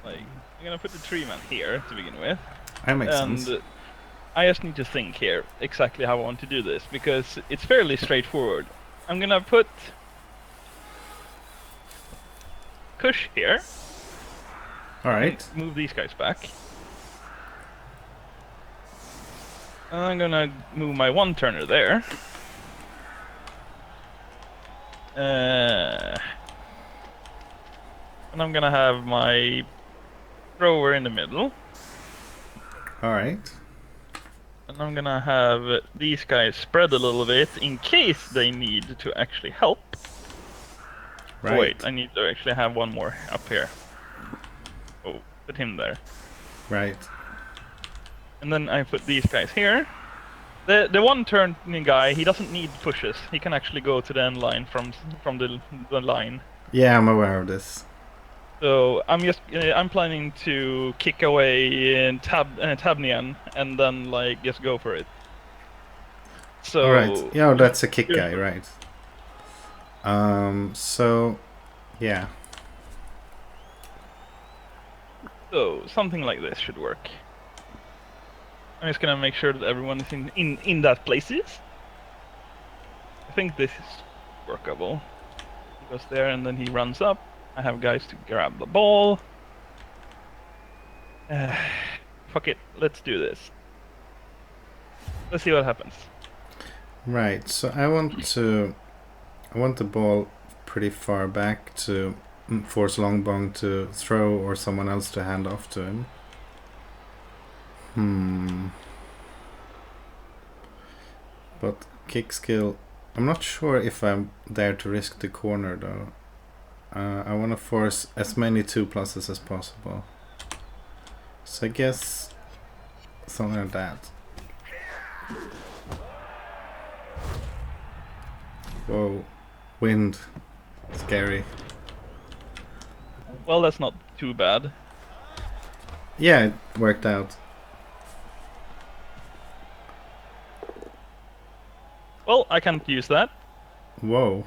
Like, I'm gonna put the tree man here to begin with. That makes sense. I just need to think here exactly how I want to do this, because it's fairly straightforward. I'm gonna put Kush here. Alright. Move these guys back. And I'm gonna move my one turner there. And I'm gonna have my thrower in the middle. Alright. And I'm gonna have these guys spread a little bit in case they need to actually help. Right. Oh, wait, I need to actually have one more up here. Oh, put him there. Right. And then I put these guys here. The one turn guy, he doesn't need pushes. He can actually go to the end line from the line. Yeah, I'm aware of this. So I'm planning to kick away in Tabnian and then like just go for it. So Alright. Yeah, that's a kick guy, right? So yeah. So something like this should work. I'm just gonna make sure that everyone is in that places. I think this is workable. He goes there and then he runs up. I have guys to grab the ball. Fuck it, let's do this. Let's see what happens. Right, so I want the ball pretty far back to force Longbong to throw or someone else to hand off to him. But kick skill, I'm not sure if I'm there to risk the corner though. I want to force as many 2+ as possible. So I guess something like that. Whoa, wind, scary. Well, that's not too bad. Yeah, it worked out. Well, I can't use that. Whoa.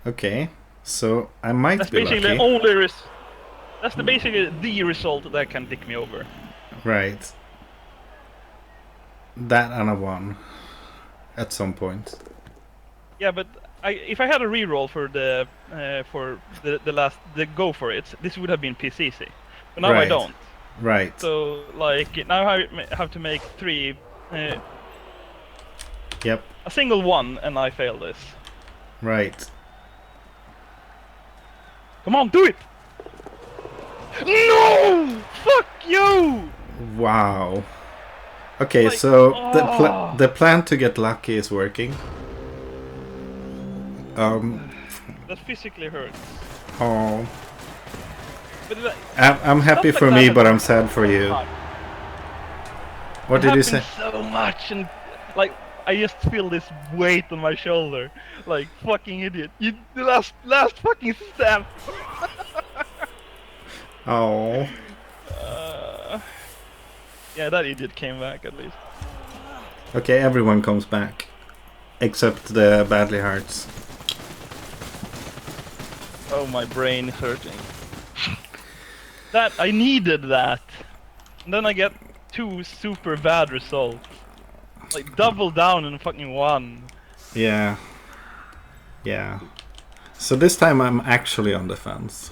Okay, so I might That's be basically lucky. the only That's basically the result that can dick me over. Right. That and a 1 at some point. Yeah, but if I had a reroll for the go for it, this would have been piss easy. But now I Right. don't. Right. So like now I have to make 3, Yep. a single one, and I fail this. Right. Come on, do it! No! Fuck you! Wow. Okay, Like, so oh. the plan to get lucky is working. That physically hurts. Oh, But I'm happy stuff like for that me, has but I'm happened sad so for you. much. What It did you happens say? so much, and like I just feel this weight on my shoulder, like fucking idiot. You the last fucking step. Oh, Yeah, that idiot came back at least. okay, everyone comes back, except the badly hearts. Oh, my brain is hurting. That I needed that, and then I get 2 super bad results. Like double down in fucking 1. Yeah, yeah. So this time I'm actually on the fence.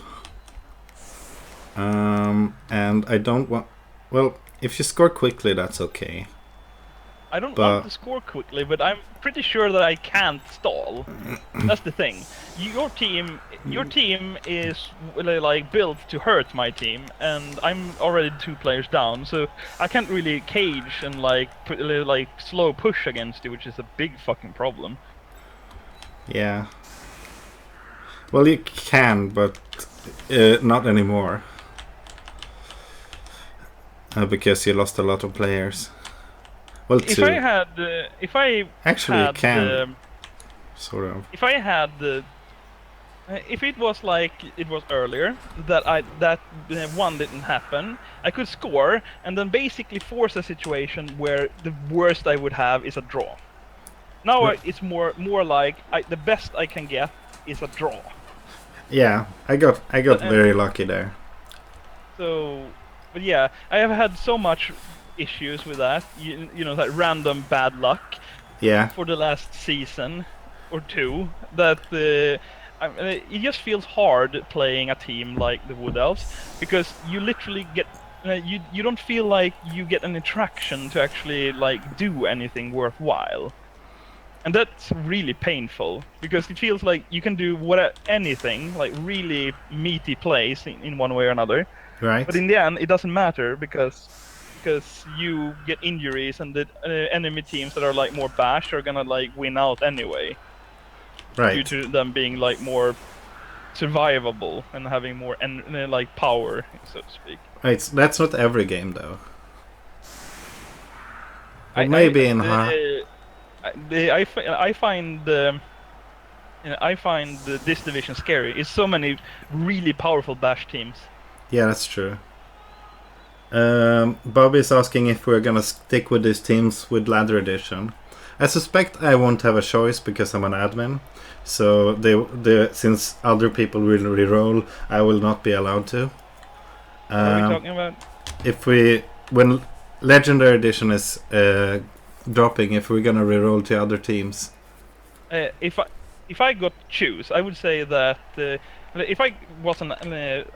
And I don't want. Well, if you score quickly, that's okay. I don't want But to score quickly, but I'm pretty sure that I can't stall. That's the thing. Your team is like built to hurt my team, and I'm already 2 players down, so I can't really cage and like slow push against you, which is a big fucking problem. yeah. Well, you can, but not anymore. Because you lost a lot of players. Well, If 2. I had, if I Actually, you had, can. Sort of. if I had if it was like it was earlier that one didn't happen, I could score and then basically force a situation where the worst I would have is a draw. Now it's more like the best I can get is a draw. Yeah, I got very lucky there. So, but yeah, I have had so much issues with that. You know, that random bad luck. Yeah. For the last season or 2, that it just feels hard playing a team like the Wood Elves, because you literally get you don't feel like you get an attraction to actually like do anything worthwhile, and that's really painful because it feels like you can do anything, like really meaty plays in one way or another, Right. but in the end it doesn't matter because you get injuries, and the enemy teams that are like more bashed are gonna like win out anyway. Right. Due to them being like more survivable and having more like power, so to speak. Right. That's not every game though. Or maybe in I find this division scary. It's so many really powerful bash teams. Yeah, that's true. Bobby's asking if we're gonna stick with these teams with ladder edition. I suspect I won't have a choice because I'm an admin. So since other people will reroll, I will not be allowed to. What are we talking about? When Legendary Edition is dropping, if we're gonna reroll to other teams. If I got to choose, I would say that if I wasn't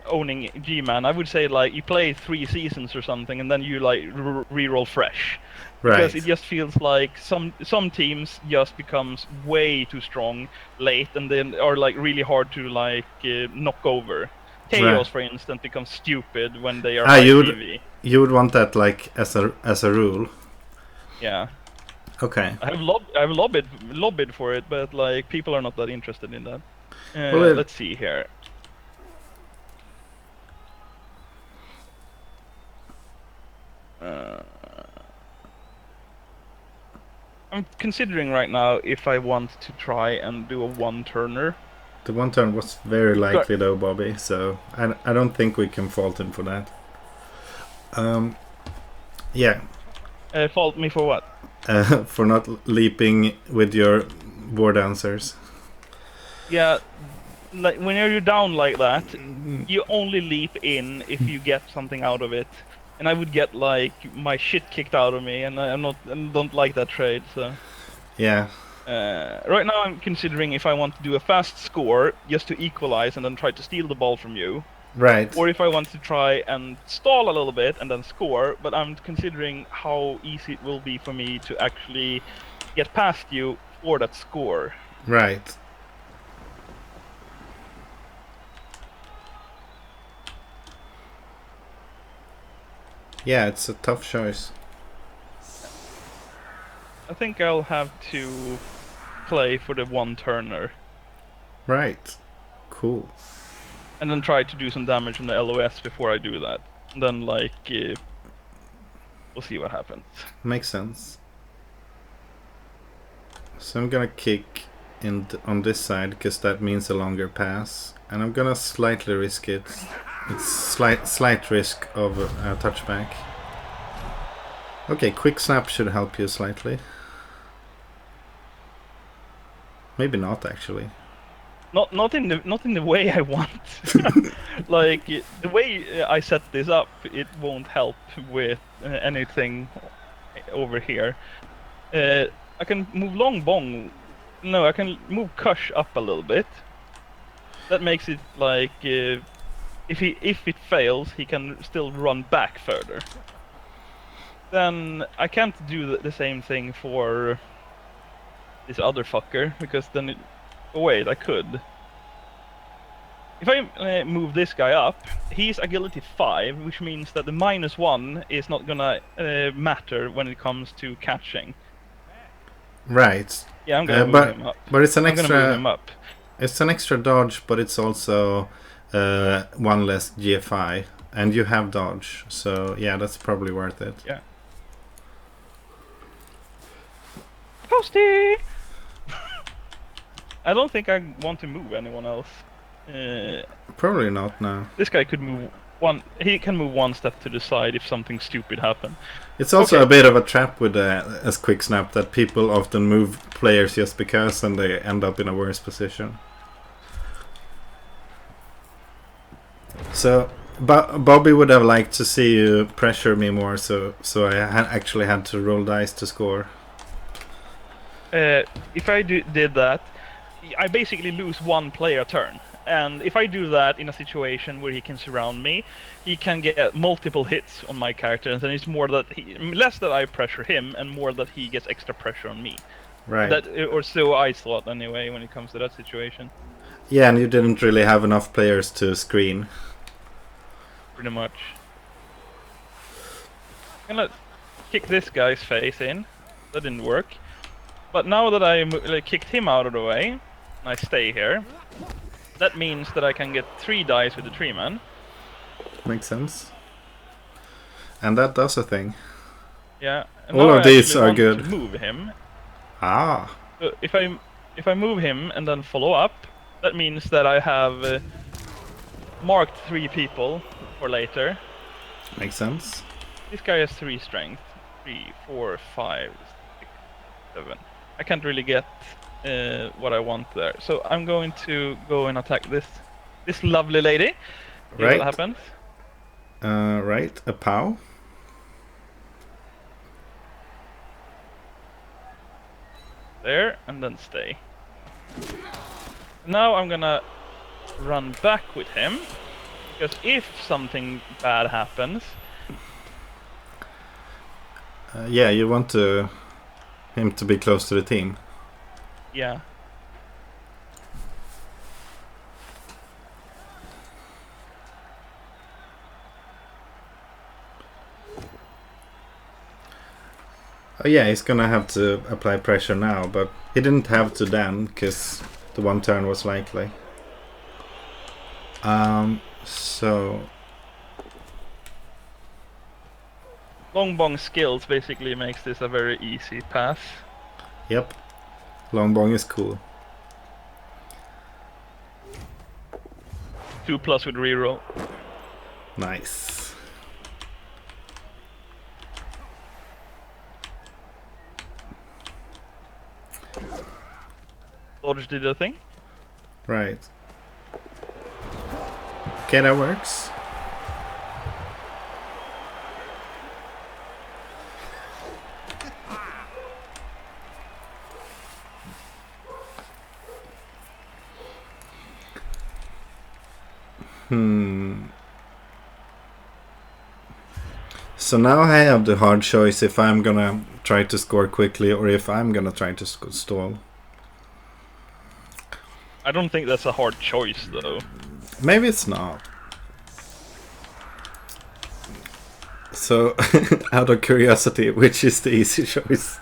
owning G-Man, I would say like you play 3 seasons or something, and then you like reroll fresh. Because Right. it just feels like some teams just becomes way too strong late, and then are like really hard to like knock over. Chaos, for instance, becomes stupid when they are high PV. You would want that like as a rule. Yeah. Okay. I have lobbied for it, but like people are not that interested in that. Well, let's see here. I'm considering right now if I want to try and do a 1-turner. The 1-turn was very likely though, Bobby, so I don't think we can fault him for that. Yeah. Fault me for what? For not leaping with your board answers. Yeah, like when you're down like that, you only leap in if you get something out of it. And I would get like my shit kicked out of me, and I don't like that trade. So yeah, Right now I'm considering if I want to do a fast score just to equalize and then try to steal the ball from you, Right. or if I want to try and stall a little bit and then score, but I'm considering how easy it will be for me to actually get past you for that score. Right. Yeah, it's a tough choice. I think I'll have to play for the one-turner. Right. Cool. And then try to do some damage on the LOS before I do that. And then, like, we'll see what happens. Makes sense. So I'm gonna kick on this side because that means a longer pass, and I'm gonna slightly risk it. It's slight risk of a touchback. Okay, quick snap should help you slightly. Maybe not actually. Not in the way I want. Like the way I set this up, it won't help with anything over here. I can move long bong. No, I can move Kush up a little bit. That makes it like if it fails, he can still run back further. Then I can't do the same thing for this other fucker because then it. Oh wait, I could. If I move this guy up, he's agility 5, which means that the -1 is not gonna matter when it comes to catching. Right. Yeah, I'm gonna move him up. But it's an I'm gonna move him extra. up. It's an extra dodge, but it's also one less GFI, and you have dodge, so yeah, that's probably worth it. Yeah. Toasty! I don't think I want to move anyone else. Probably not now. This guy could move one. He can move one step to the side if something stupid happens. It's also a bit of a trap with a quick snap that people often move players just because, and they end up in a worse position. So, Bobby would have liked to see you pressure me more, so I actually had to roll dice to score. If I did that, I basically lose one player a turn. And if I do that in a situation where he can surround me, he can get multiple hits on my character, and then it's more that less that I pressure him, and more that he gets extra pressure on me. Right. Or so I thought anyway when it comes to that situation. Yeah, and you didn't really have enough players to screen. Pretty much. I'm gonna kick this guy's face in. That didn't work. But now that I kicked him out of the way, and I stay here, that means that I can get 3 dice with the tree man. Makes sense. And that does a thing. Yeah. And all of these are want good. To move him. Ah. So if I move him and then follow up, that means that I have marked 3 people for later. Makes sense. This guy has 3 strength. 3, 4, 5, 6, 7. I can't really get what I want there. So I'm going to go and attack this lovely lady. See Right. what happens. Right. A POW. There, and then stay. Now I'm gonna run back with him. Because if something bad happens... Yeah, you want him to be close to the team. Yeah. Oh yeah, he's gonna have to apply pressure now, but he didn't have to then, because the one turn was likely. So... Long bong skills basically makes this a very easy pass. Yep. Long bong is cool. 2+ with reroll. Nice. Dodge did a thing. Right. Okay, that works. So now I have the hard choice if I'm gonna try to score quickly or if I'm gonna try to stall. I don't think that's a hard choice, though. Maybe it's not. So, out of curiosity, which is the easy choice?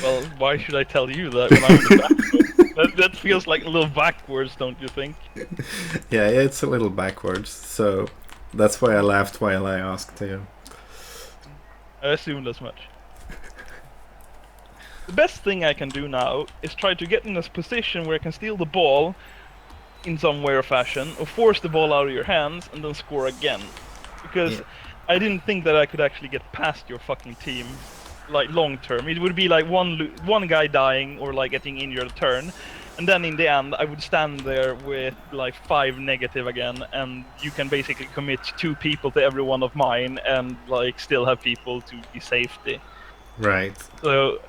Well, why should I tell you that when I'm the backwards? That feels like a little backwards, don't you think? Yeah, it's a little backwards, so that's why I laughed while I asked you. I assumed as much. The best thing I can do now is try to get in this position where I can steal the ball in some way or fashion, or force the ball out of your hands and then score again. Because I didn't think that I could actually get past your fucking team, like long term. It would be like one guy dying or like getting injured a turn, and then in the end I would stand there with like 5 negative again, and you can basically commit 2 people to every one of mine and like still have people to be safety. Right. So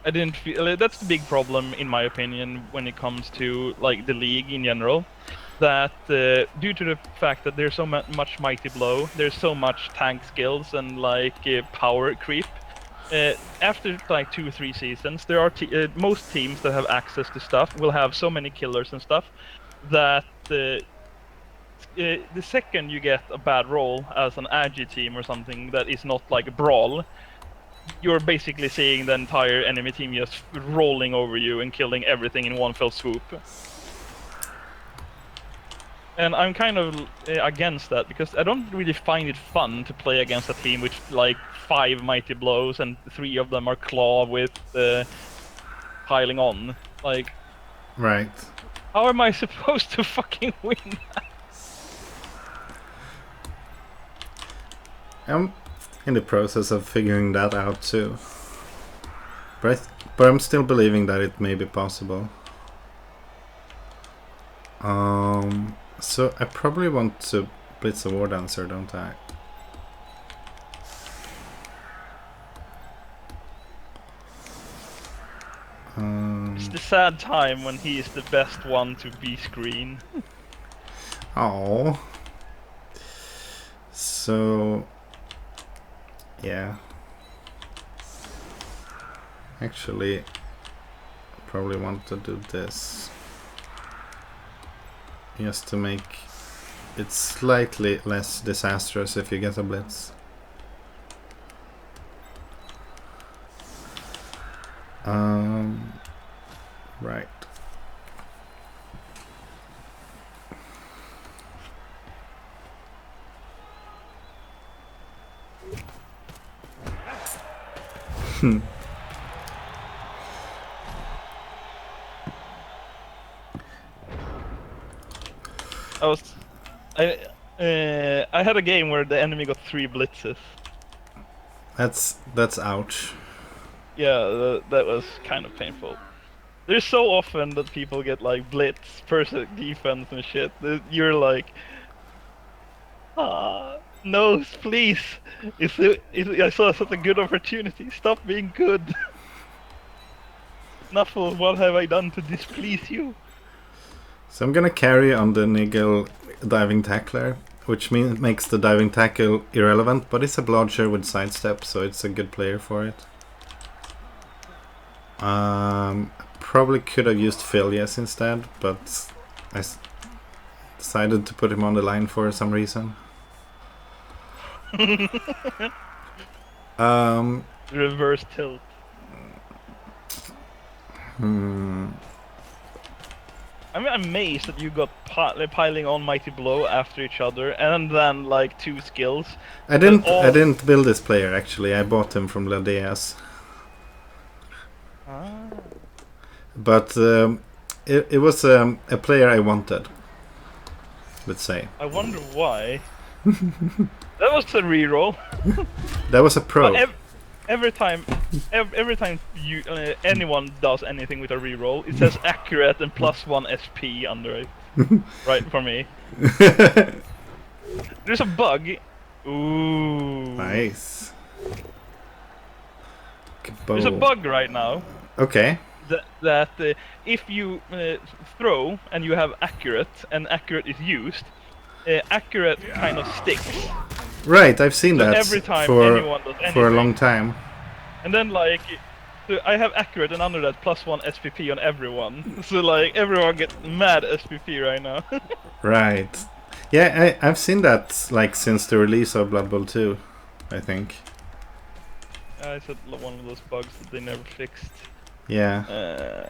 I didn't feel that's the big problem in my opinion when it comes to like the league in general. That due to the fact that there's so much mighty blow, there's so much tank skills and like power creep. After like 2 or 3 seasons, there are most teams that have access to stuff will have so many killers and stuff that the second you get a bad roll as an agi team or something that is not like a brawl, you're basically seeing the entire enemy team just rolling over you and killing everything in one fell swoop. And I'm kind of against that, because I don't really find it fun to play against a team with like 5 mighty blows and 3 of them are claw with piling on. Like, Right. how am I supposed to fucking win that? I'm in the process of figuring that out too. But I'm still believing that it may be possible. So I probably want to blitz a war dancer, don't I? It's the sad time when he is the best one to be screen. Oh. So yeah. Actually, I probably want to do this. Just to make it slightly less disastrous if you get a blitz. Right. I had a game where the enemy got 3 blitzes. That's ouch. Yeah, that was kind of painful. There's so often that people get like blitz, perfect defense and shit. You're like, no, please. I saw such a good opportunity. Stop being good. Nuffle, what have I done to displease you? So I'm gonna carry on the Nigel diving tackler, which makes the diving tackle irrelevant, but it's a bloodsher with sidestep, so it's a good player for it. Probably could have used Phileas instead, but I decided to put him on the line for some reason. Reverse tilt. I'm amazed that you got piling on mighty blow after each other, and then like 2 skills. I didn't build this player actually. I bought him from Ladeas. But it was a player I wanted. Let's say. I wonder why. That was a reroll. That was a pro. Every time you anyone does anything with a reroll, it says accurate and +1 SP under it. Right, for me. There's a bug. Ooh. Nice. There's a bug right now. Okay. that if you throw and you have accurate and accurate is used, accurate kind of sticks. Right, I've seen So that every time for anyone does anything, a long time. and then like, so I have accurate and under that +1 SPP on everyone. So like everyone gets mad SPP right now. Right. Yeah, I've seen that like since the release of Blood Bowl 2, I think. I said one of those bugs that they never fixed. Yeah.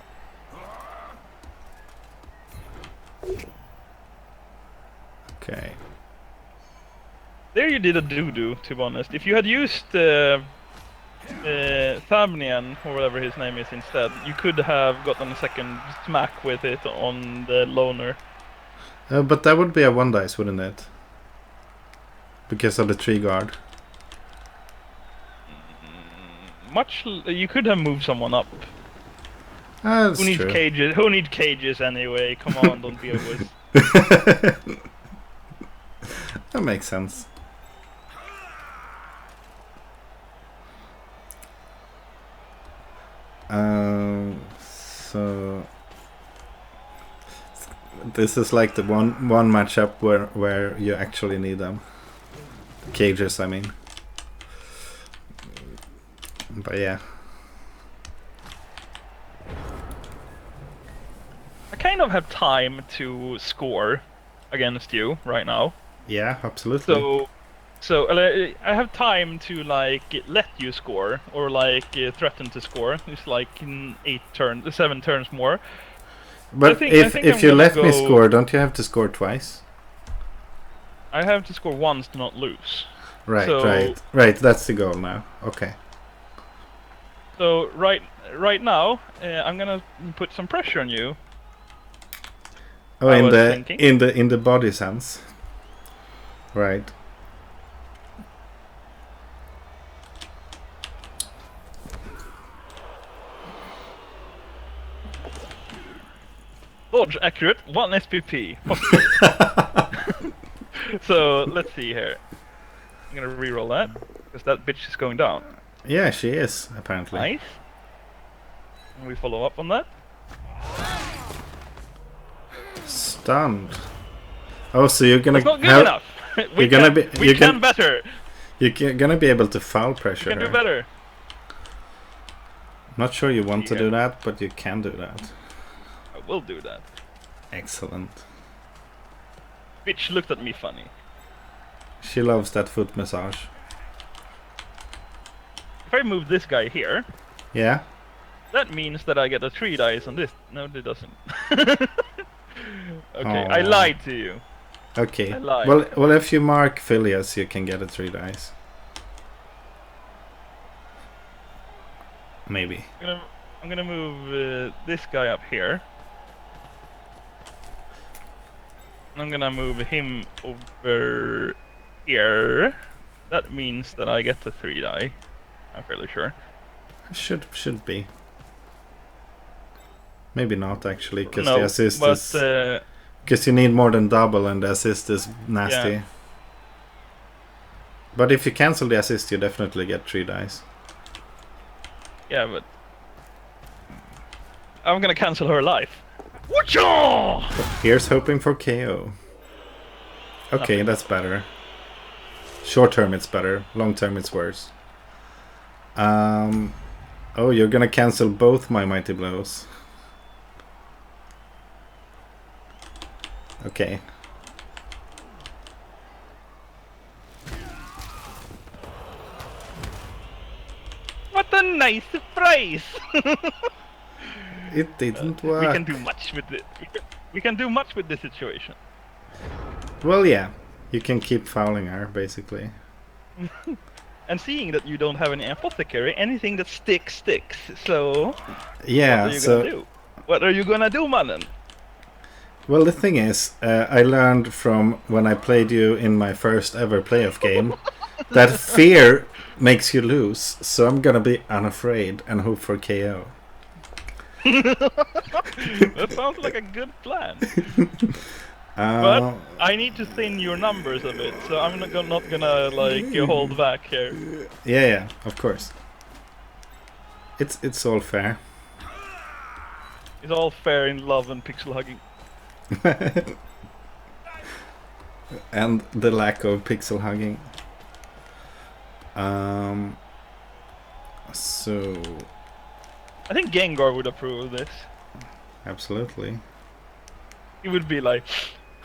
Okay. There you did a doo-doo, to be honest. If you had used Thamnian, or whatever his name is instead, you could have gotten a second smack with it on the loner. But that would be a 1 dice, wouldn't it? Because of the tree guard. You could have moved someone up. That's Who needs true. cages? Who needs cages anyway? Come on, don't be a wuss. That makes sense. So this is like the one matchup where you actually need them. Cages, I mean. But yeah. I kind of have time to score against you right now. Yeah, absolutely. So I have time to like let you score or like threaten to score. It's like in 7 turns more. But I think if I'm you gonna let me go- score, don't you have to score twice? I have to score once to not lose. Right, So- right. That's the goal now. Okay. So right now I'm gonna put some pressure on you. Oh, I in was the thinking. in the body sense. Right. Dodge accurate 1 SPP. So let's see here. I'm gonna reroll that because that bitch is going down. Yeah, she is apparently. Nice. And we follow up on that. Stunned. Oh, so you're gonna That's not good enough. We can better. You're gonna be able to foul We pressure can her. do better. Not sure you want to Yeah. do that, but you can do that. I will do that. Excellent. Bitch looked at me funny. She loves that foot massage. If I move this guy here, Yeah. that means that I get a 3 dice on this. No, it doesn't. Okay, I Aw. lied to you. Okay. I lied. Well, if you mark Phileas, you can get a 3 dice. Maybe. I'm gonna move this guy up here. I'm gonna move him over here. That means that I get the 3 die. I'm fairly sure. Should be. Maybe not actually, because No, the assist but is because you need more than double, and the assist is nasty. Yeah. But if you cancel the assist, you definitely get 3 dice. yeah, but I'm gonna cancel her life. Whatcha! Here's hoping for KO. Okay, Nothing. that's better. Short term it's better. Long term it's worse. Oh, you're gonna cancel both my mighty blows. Okay. What a nice surprise! It didn't work. We can do much with it. We can do much with this situation. Well, yeah. You can keep fouling her, basically. And seeing that you don't have any apothecary, anything that sticks. So Yeah, what are you so... gonna do? What are you gonna do, mannen? Well, the thing is, I learned from when I played you in my first ever playoff game that fear makes you lose. So I'm gonna be unafraid and hope for KO. That sounds like a good plan. But I need to thin your numbers a bit, so I'm not gonna like hold back here. Yeah, of course. It's all fair. It's all fair in love and pixel hugging. And the lack of pixel hugging. So I think Gengar would approve of this. absolutely. He would be like,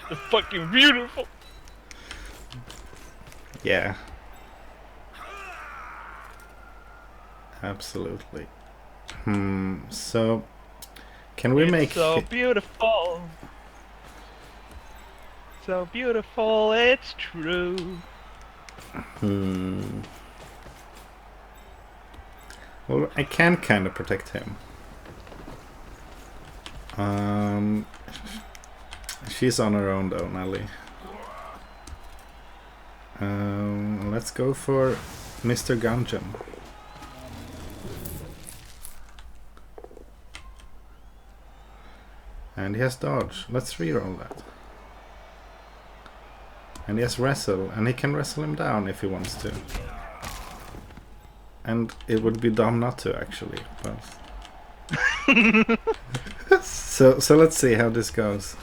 "It's fucking beautiful." Yeah. Absolutely. So can we make so beautiful? So beautiful, it's true. Well, I can kind of protect him. She's on her own though, Nelly. Let's go for Mr. Gungeon. And he has dodge. Let's reroll that. And he has wrestle, and he can wrestle him down if he wants to. And it would be dumb not to, actually. But so let's see how this goes.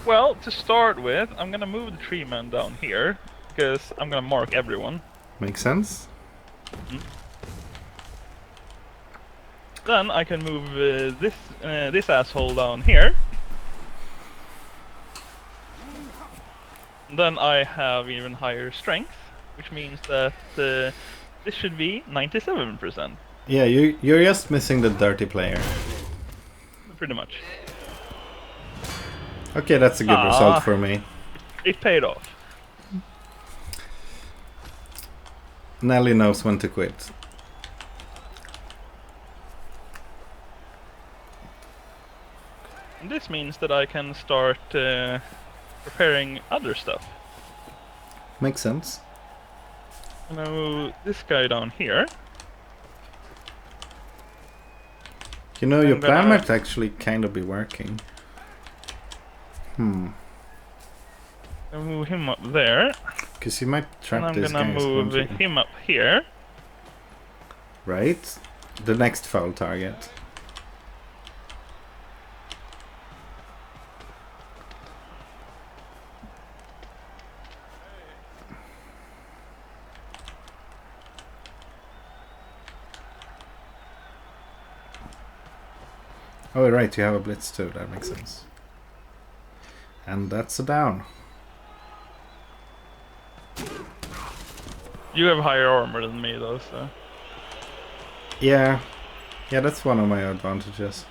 Well, to start with, I'm gonna move the tree man down here because I'm gonna mark everyone. Makes sense. Then I can move this asshole down here. Then I have even higher strength, which means that this should be 97%. Yeah, you're just missing the dirty player. Pretty much. Okay, that's a good result for me. It paid off. Nelly knows when to quit. And this means that I can start preparing other stuff. Makes sense. I'm gonna move this guy down here. You know, your plan might actually kind of be working. I'm gonna move him up there. Because you might trap and this I'm guy. gonna move him up here. Right? The next foul target. Oh, right, you have a blitz too, that makes sense. And that's a down. You have higher armor than me though, so... Yeah, that's one of my advantages.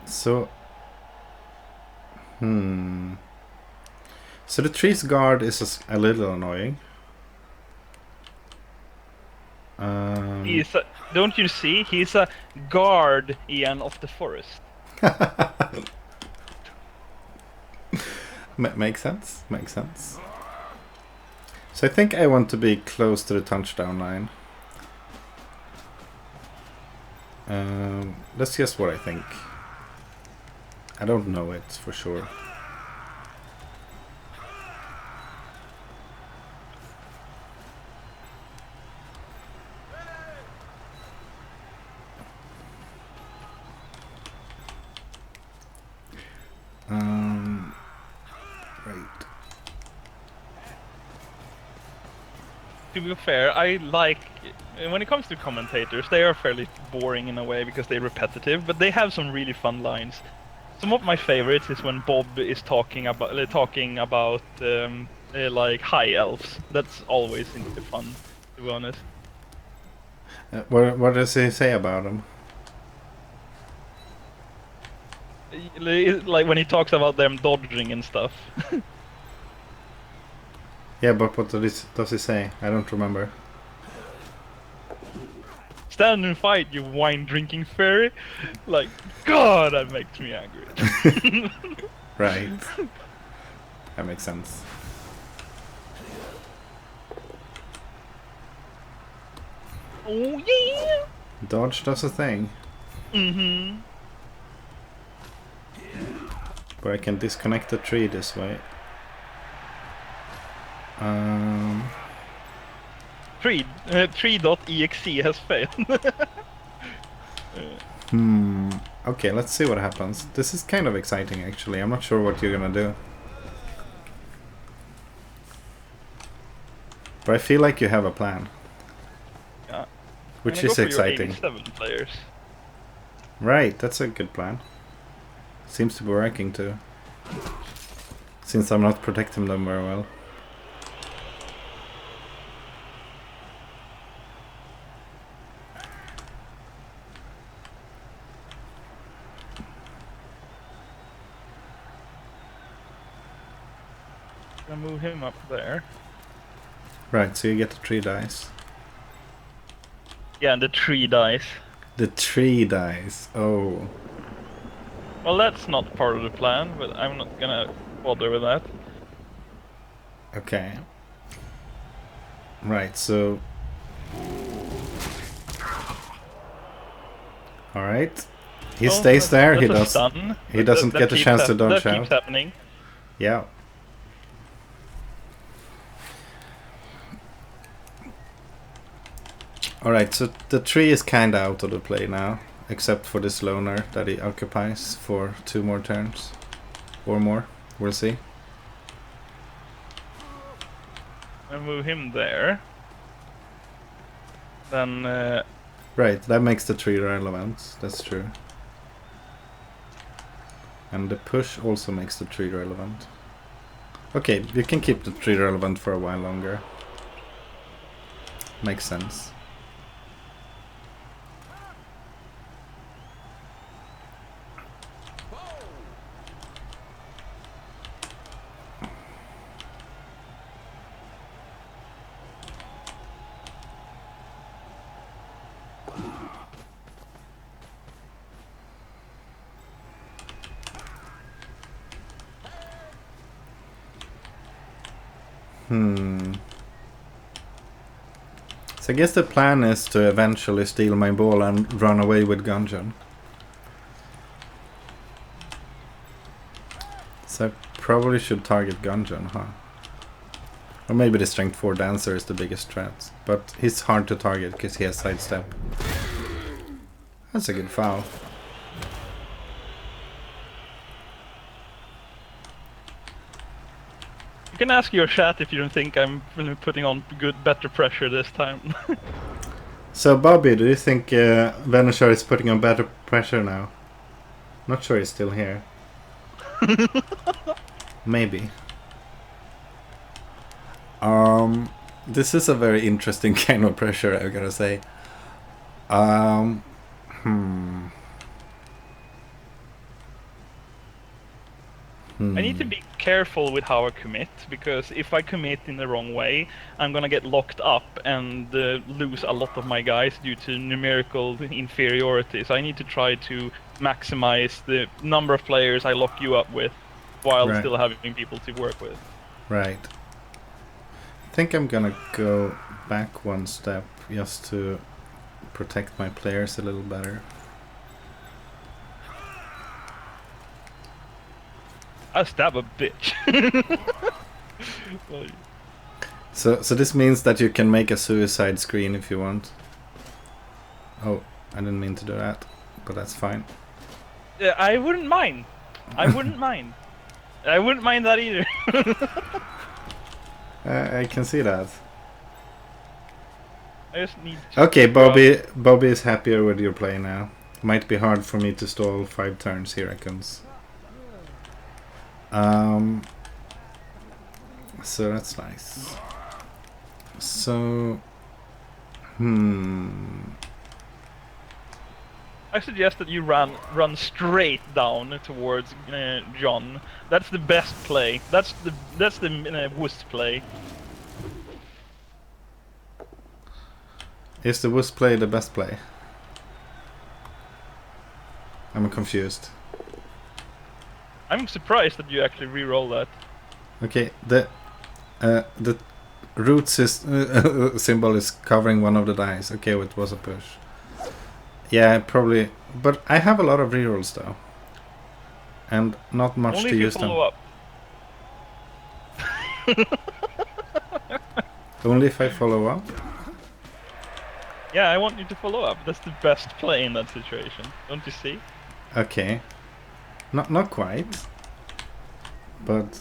So the tree's guard is a little annoying. Don't you see? He's a guardian of the forest. Makes sense. Makes sense. So I think I want to be close to the touchdown line. That's just what I think. I don't know it for sure. Right. To be fair, I like... When it comes to commentators, they are fairly boring in a way because they're repetitive, but they have some really fun lines. Some of my favorites is when Bob is talking about like high elves. That's always fun, to be honest. What does he say about them? Like when he talks about them dodging and stuff. Yeah, but what does he say? I don't remember. Stand and fight, you wine-drinking fairy! Like, God, that makes me angry. Right. That makes sense. Oh yeah! Dodge does a thing. Mm-hmm. Where I can disconnect the tree this way. 3.exe has failed. Okay, let's see what happens. This is kind of exciting, actually. I'm not sure what you're gonna do. But I feel like you have a plan. Yeah. Which is exciting. 87 players. Right, that's a good plan. Seems to be working too. Since I'm not protecting them very well. Gonna move him up there. Right, so you get the 3 dice. Yeah, and the 3 dice. The 3 dice. Oh. Well, that's not part of the plan, but I'm not gonna bother with that. Okay. Right, so... Alright. He stays there, he doesn't get a chance to dodge out. That keeps happening. Yeah. Alright, so the 3 is kinda out of the play now. Except for this loner that he occupies for 2 more turns. Or more. We'll see. I move him there. Then... Right, that makes the 3 relevant. That's true. And the push also makes the 3 relevant. Okay, you can keep the 3 relevant for a while longer. Makes sense. So I guess the plan is to eventually steal my ball and run away with Gungeon. So I probably should target Gungeon, huh? Or maybe the strength 4 dancer is the biggest threat. But he's hard to target because he has sidestep. That's a good foul. You can ask your chat if you don't think I'm putting on better pressure this time. So Bobby, do you think Venachar is putting on better pressure now? Not sure he's still here. Maybe. This is a very interesting kind of pressure, I gotta say. I need to be careful with how I commit, because if I commit in the wrong way, I'm gonna get locked up and lose a lot of my guys due to numerical inferiority. So I need to try to maximize the number of players I lock you up with, while still having people to work with. Right. I think I'm gonna go back one step just to protect my players a little better. I stab a bitch. So this means that you can make a suicide screen if you want. Oh, I didn't mean to do that, but that's fine. Yeah, I wouldn't mind. I wouldn't mind. I wouldn't mind that either. I can see that. I just need to... Okay, Bobby is happier with your play now. Might be hard for me to stall 5 turns, he reckons. So that's nice. So, I suggest that you run straight down towards John. That's the best play. That's the worst play. Is the worst play the best play? I'm confused. I'm surprised that you actually re-roll that. Okay, the root symbol is covering one of the dice. Okay, it was a push. Yeah, probably. But I have a lot of rerolls though, and not much Only to if you use them. follow up. Only if I follow up. Yeah, I want you to follow up. That's the best play in that situation. Don't you see? Okay. Not quite. But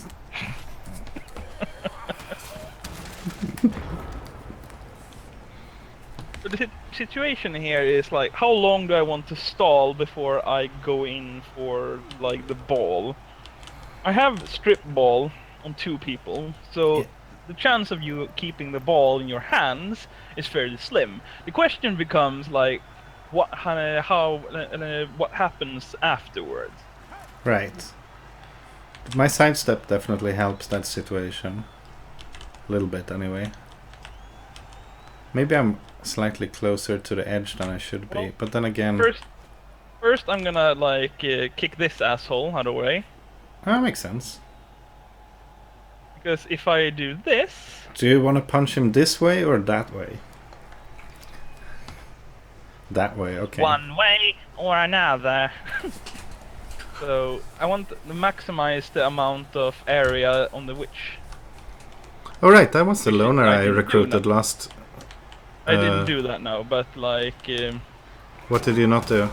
But the situation here is like, how long do I want to stall before I go in for like the ball? I have strip ball on 2 people, so yeah, the chance of you keeping the ball in your hands is fairly slim. The question becomes like, what happens afterwards? right. But my sidestep definitely helps that situation. A little bit anyway. Maybe I'm slightly closer to the edge than I should be, Well, but then again, first I'm gonna like kick this asshole out of the way, that makes sense. because if I do this, Do you want to punch him this way or that way? That way, okay. one way or another. So I want to maximize the amount of area on the witch. Alright, that was the Which loner I didn't do recruited now. last. I didn't do that now, but like What did you not do?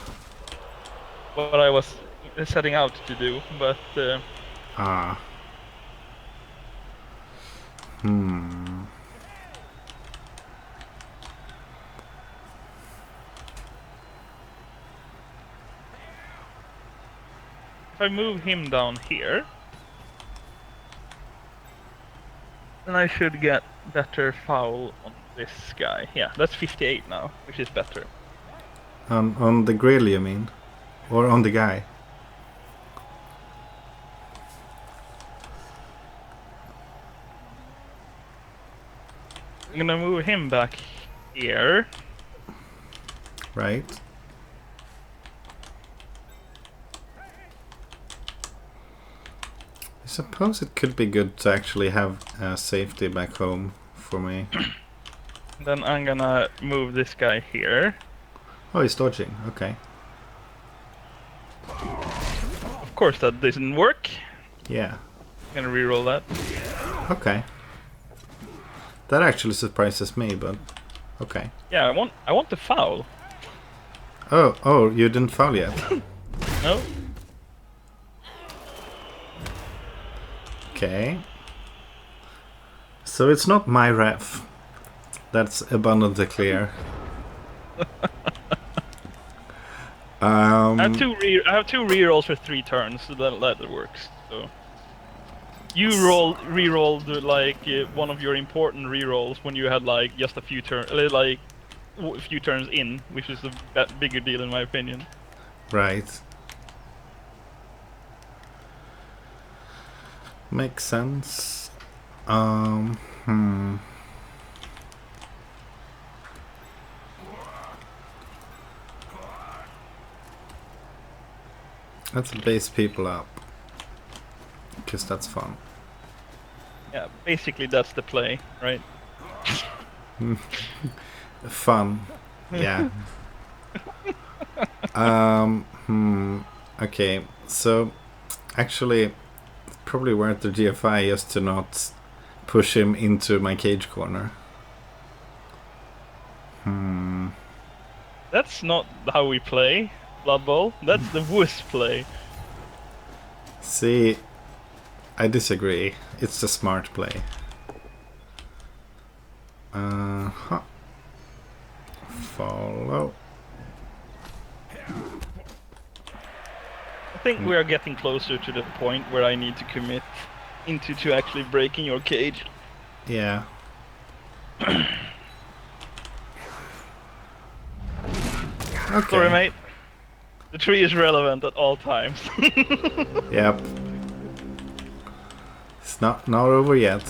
what I was setting out to do. But Ah. Hmm. if I move him down here, then I should get better foul on this guy. Yeah, that's 58 now, which is better. On the grill, you mean? Or on the guy? I'm gonna move him back here. Right. I suppose it could be good to actually have safety back home for me. Then I'm gonna move this guy here. Oh, he's dodging. Okay. Of course that didn't work. Yeah. I'm gonna reroll that. Okay. That actually surprises me, but okay. Yeah, I want the foul. Oh, you didn't foul yet. No? Okay. So it's not my ref. That's abundantly clear. I have two rerolls for 3 turns, so that works. So you rerolled like one of your important rerolls when you had like just a few turns, like a few turns in, which is a bigger deal in my opinion. Right. Makes sense. Hmm. Let's base people up. Because that's fun. Yeah, basically that's the play, right? Fun. Yeah. Okay, so actually probably worth the GFI just to not push him into my cage corner. That's not how we play Blood Bowl. That's the wuss play. See, I disagree. It's the smart play. Follow. I think we are getting closer to the point where I need to commit to actually breaking your cage. Yeah. Okay. Sorry, mate. The tree is relevant at all times. Yep. It's not over yet.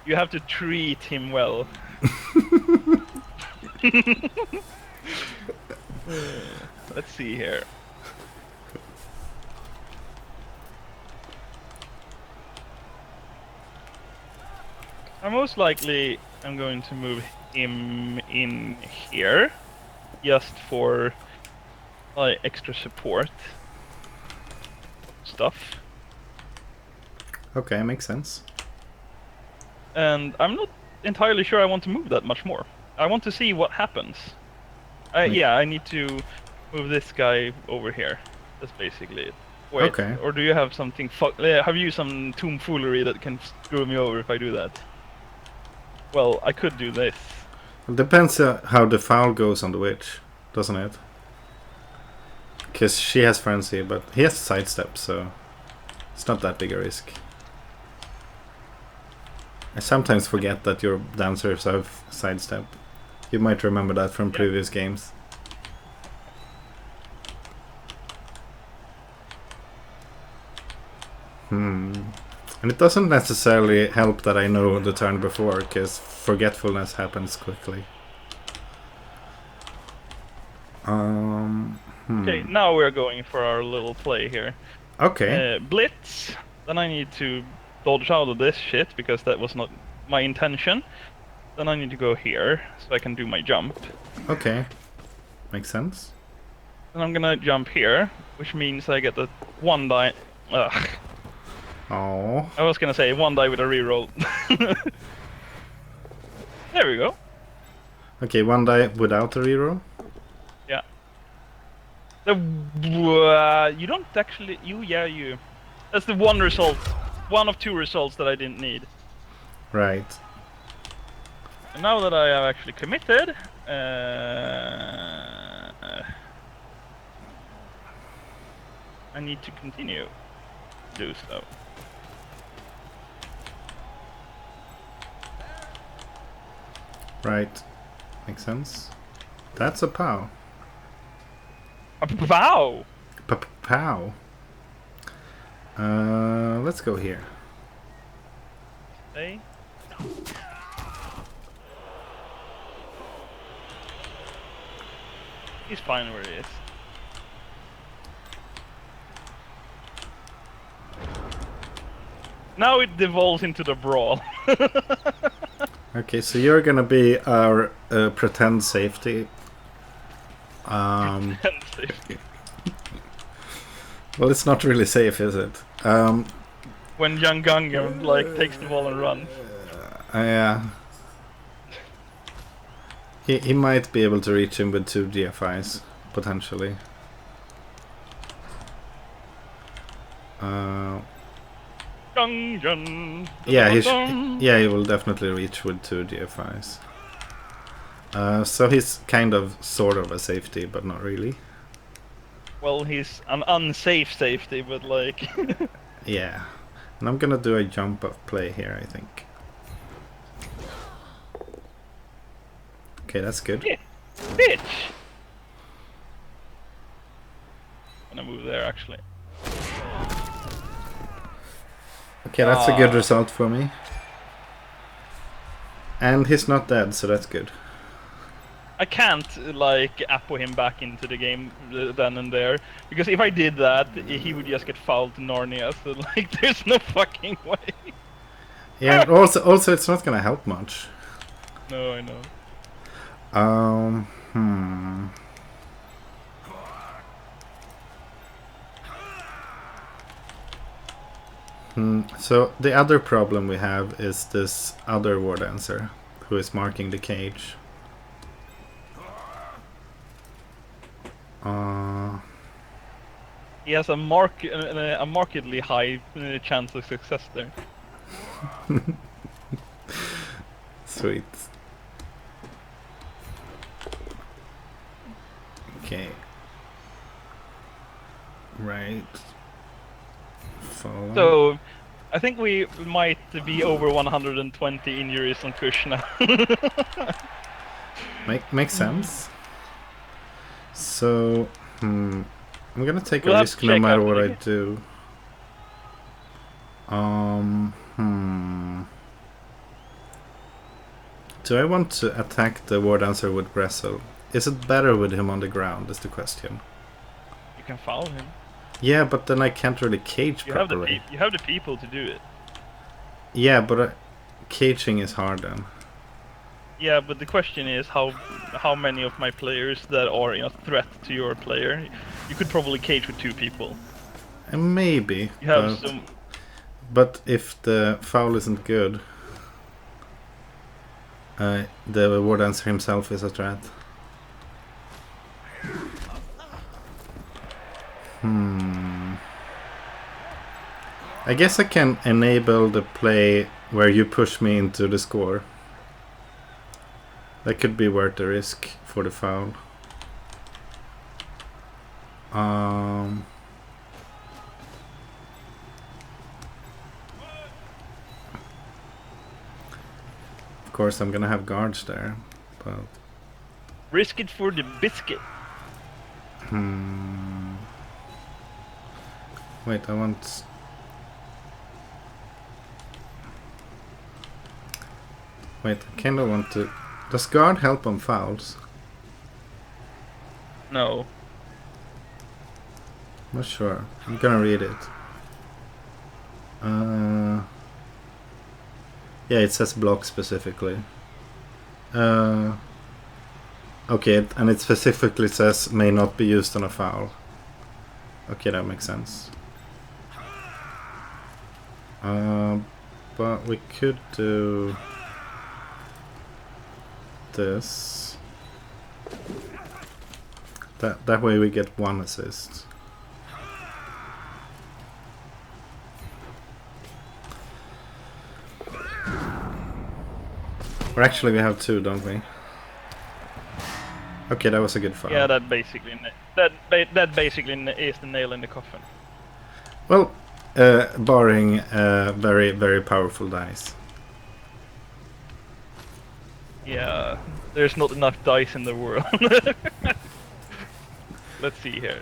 You have to treat him well. Let's see here. Most likely I'm going to move him in here, just for like extra support stuff. Okay, makes sense. and I'm not entirely sure I want to move that much more. I want to see what happens. Yeah, I need to move this guy over here. That's basically it. Wait, Okay. or do you have something? Have you some tomfoolery that can screw me over if I do that? Well, I could do this. It depends how the foul goes on the witch, doesn't it? Because she has frenzy, but he has sidestep, so it's not that big a risk. I sometimes forget that your dancers have sidestep. You might remember that from previous games. And it doesn't necessarily help that I know the turn before, because forgetfulness happens quickly. Okay, now we're going for our little play here. Okay. Blitz. Then I need to dodge out of this shit because that was not my intention. Then I need to go here so I can do my jump. Okay. Makes sense. Then I'm gonna jump here, which means I get the 1 die. Ugh. Oh. I was gonna say 1 die with a reroll. There we go. Okay, 1 die without a reroll. Yeah. You don't actually. You. That's the one result. One of 2 results that I didn't need. Right. And now that I have actually committed, I need to continue to do so. Right. Makes sense. That's a pow. Wow! Pow. Let's go here. Hey. He's fine where he is. Now it devolves into the brawl. Okay, so you're gonna be our pretend safety. Well, it's not really safe, is it? When young Gungan like takes the ball and runs. Yeah. He might be able to reach him with 2 DFIs, potentially. Yeah, he will definitely reach with 2 DFIs. So he's kind of, sort of a safety, but not really. Well, he's an unsafe safety, but like... Yeah. And I'm gonna do a jump of play here, I think. Okay, that's good. Yeah. Bitch! I'm gonna move there, actually. Okay, that's a good result for me. And he's not dead, so that's good. I can't, like, appo him back into the game then and there. Because if I did that, he would just get fouled to Narnia, so, like, there's no fucking way. Yeah, and also it's not gonna help much. No, I know. So the other problem we have is this other war dancer who is marking the cage. He has a markedly high chance of success there. Sweet. Okay. Right. Follow. So, I think we might be over 120 injuries on Kush now. Makes sense. So, I'm gonna take We'll a have risk to no check matter after what the I game. do. Do I want to attack the war dancer with wrestle? Is it better with him on the ground, is the question. You can foul him. Yeah, but then I can't really cage properly. You have the people to do it. Yeah, but caging is hard then. Yeah, but the question is how many of my players that are a threat to your player. You could probably cage with 2 people. Maybe. You have some. But if the foul isn't good, The War Dancer himself is a threat. I guess I can enable the play where you push me into the score. That could be worth the risk for the foul. Of course, I'm gonna have guards there, but Risk it for the biscuit. wait, I want. Wait, I kinda want to. Does guard help on fouls? No. Not sure. I'm gonna read it. Yeah, it says block specifically. Okay, and it specifically says may not be used on a foul. Okay, that makes sense. But we could do this. That way we get 1 assist. Or actually we have 2, don't we? Okay, that was a good foul. Yeah, that basically is the nail in the coffin. Well, barring very, very powerful dice. Yeah, there's not enough dice in the world. Let's see here.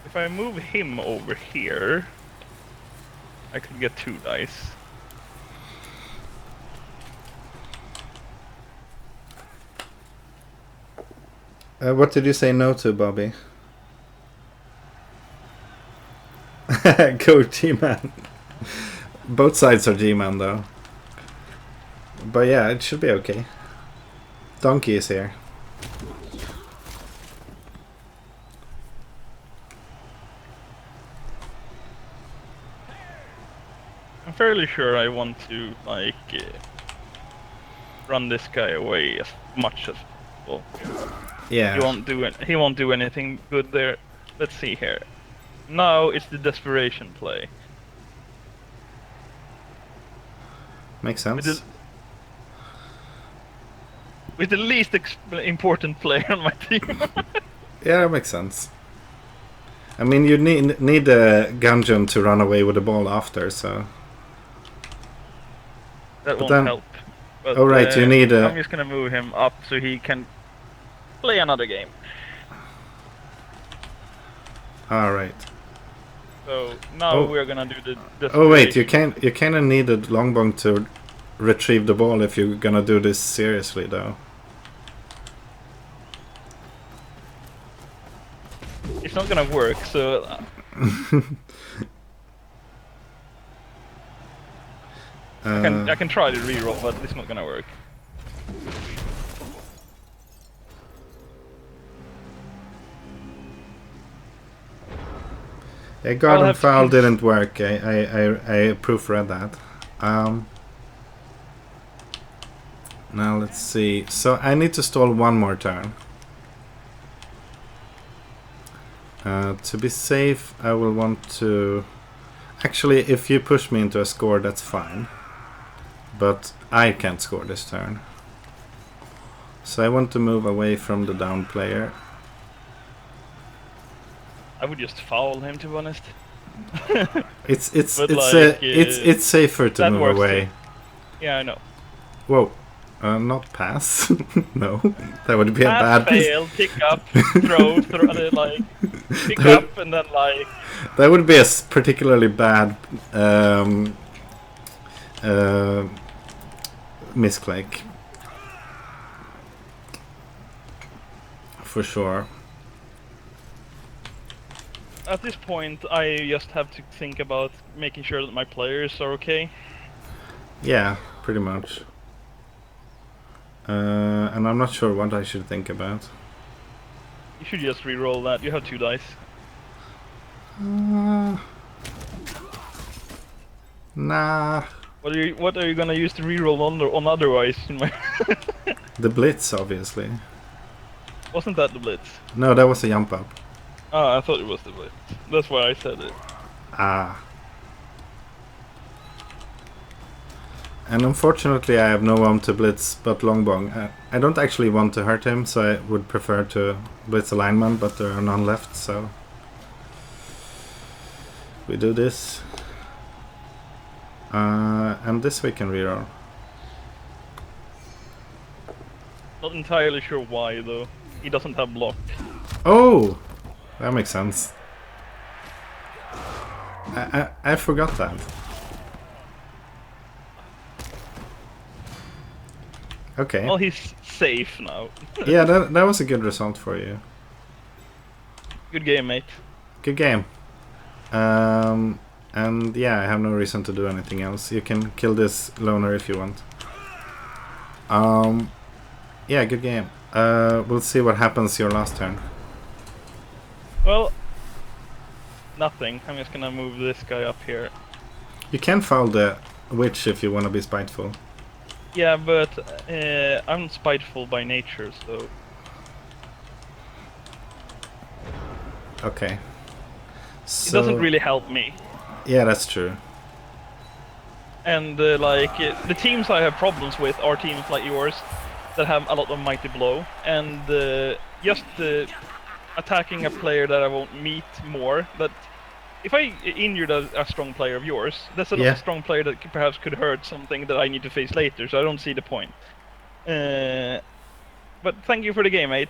If I move him over here, I could get 2 dice. What did you say no to, Bobby? Go G-Man. Both sides are G-Man though. But yeah, it should be okay. Donkey is here. I'm fairly sure I want to like run this guy away as much as possible. Yeah. He won't do anything good there. Let's see here. Now it's the desperation play. Makes sense. With the least important player on my team. Yeah, that makes sense. I mean, you need a Gungeon to run away with the ball after, so... That won't help. But, oh right, you need a... I'm just gonna move him up so he can play another game. Alright. So now we're gonna do the... Oh wait, you kinda need a Longbong to retrieve the ball if you're gonna do this seriously though. It's not gonna work, so... I can try to reroll, but it's not gonna work. Yeah, Garden Foul didn't work. I proofread that. Now let's see. So I need to stall 1 more turn. To be safe, I will want to... Actually, if you push me into a score, that's fine. But I can't score this turn. So I want to move away from the down player. I would just foul him, to be honest. It's safer to move away. Too. Yeah, I know. Whoa. Not pass. No, that would be a bad. Fail, pick up, throw, like pick up, and then like. That would be a particularly bad misclick, for sure. At this point, I just have to think about making sure that my players are okay. Yeah, pretty much. And I'm not sure what I should think about. You should just re-roll that. You have 2 dice. Nah, What are you gonna use to reroll on otherwise? the blitz, obviously. Wasn't that the blitz? No, that was a jump up. Ah, I thought it was the blitz. That's why I said it. Ah. And unfortunately I have no one to blitz but Longbong. I don't actually want to hurt him, so I would prefer to blitz a lineman, but there are none left, so... we do this. And this we can reroll. Not entirely sure why though. He doesn't have block. Oh! That makes sense. I forgot that. Okay. Well, he's safe now. Yeah, that was a good result for you. Good game, mate. Good game. And yeah, I have no reason to do anything else. You can kill this loner if you want. Yeah, good game. We'll see what happens your last turn. Well, nothing. I'm just gonna move this guy up here. You can foul the witch if you want to be spiteful. Yeah, but I'm spiteful by nature, so... Okay. It doesn't really help me. Yeah, that's true. And the teams I have problems with are teams like yours that have a lot of mighty blow, and just attacking a player that I won't meet more. That if I injured a strong player of yours, that's a strong player that perhaps could hurt something that I need to face later. So I don't see the point. But thank you for the game, mate.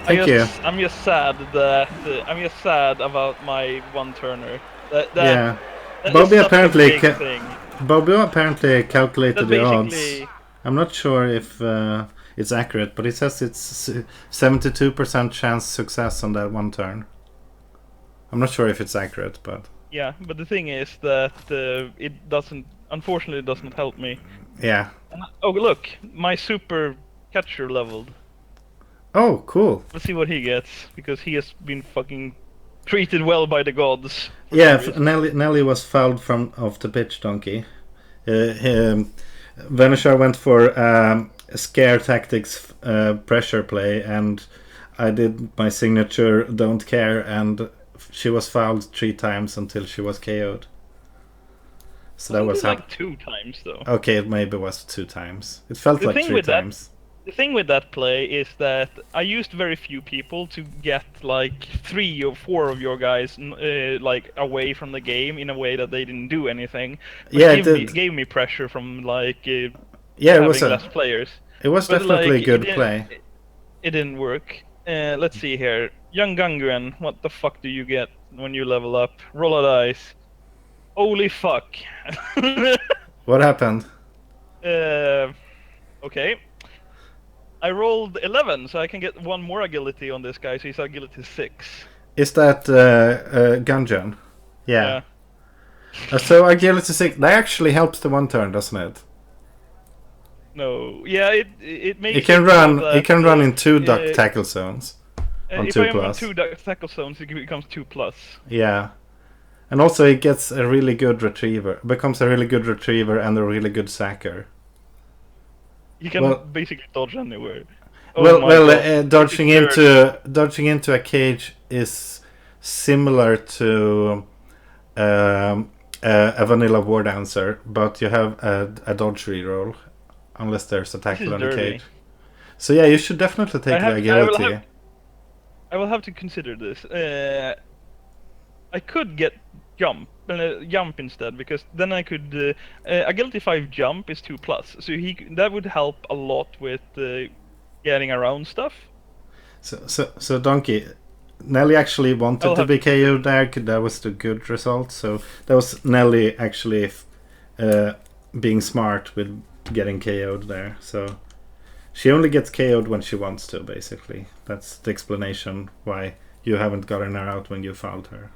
Thank you. I'm just sad that I'm just sad about my one turner. Yeah. That Bobby is apparently such a big thing. Bobby apparently calculated the odds. Basically, I'm not sure if it's accurate, but it says it's 72% chance success on that one turn. I'm not sure if it's accurate, but... yeah, but the thing is that it doesn't... unfortunately, it doesn't help me. Yeah. Oh, look! My super catcher leveled. Oh, cool. Let's see what he gets, because he has been fucking treated well by the gods. Yeah, Nelly was fouled off the pitch, Donkey. Venachar went for scare tactics pressure play, and I did my signature don't care, and she was fouled 3 times until she was KO'd. So that was like 2 times though. Okay, it maybe was 2 times. It felt like 3 times. The thing with that play is that I used very few people to get like 3 or 4 of your guys like away from the game in a way that they didn't do anything. Yeah, it gave me pressure from like yeah, having it was less players. It was definitely a good play. It didn't work. Let's see here. Young Gungren, what the fuck do you get when you level up? Roll a dice. Holy fuck. What happened? Okay. I rolled 11, so I can get 1 more agility on this guy, so he's agility 6. Is that Gungeon? Yeah. So agility 6, that actually helps the one turn, doesn't it? No. Yeah, it makes it can run in 2 tackle zones. On if 2 I am plus. on 2 tackle zones, it becomes 2 plus. Yeah. And also it gets a really good retriever. Becomes a really good retriever and a really good sacker. You can basically dodge anywhere. Dodging into a cage is similar to a vanilla war dancer, but you have a dodge reroll unless there's a tackle on the cage. So yeah, you should definitely take the agility. I will have to consider this. I could get jump instead, because then I could agility 5 jump is 2 plus, so that would help a lot with getting around stuff. So Donkey, Nelly actually wanted to be KO'd there. That was the good result. So that was Nelly actually being smart with getting KO'd there. So she only gets KO'd when she wants to, basically. That's the explanation why you haven't gotten her out when you fouled her.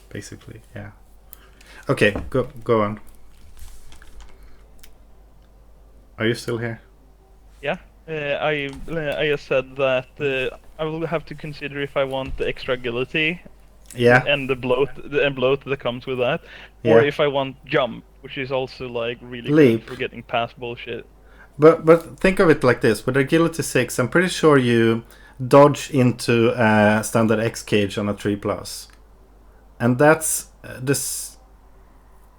Basically, yeah. Okay, go on. Are you still here? Yeah, I just said that I will have to consider if I want the extra agility Yeah. and the bloat that comes with that, or Yeah. if I want jump, which is also like really good Leap. for getting past bullshit. But think of it like this: with agility 6, I'm pretty sure you dodge into a standard X cage on a 3+, and that's this,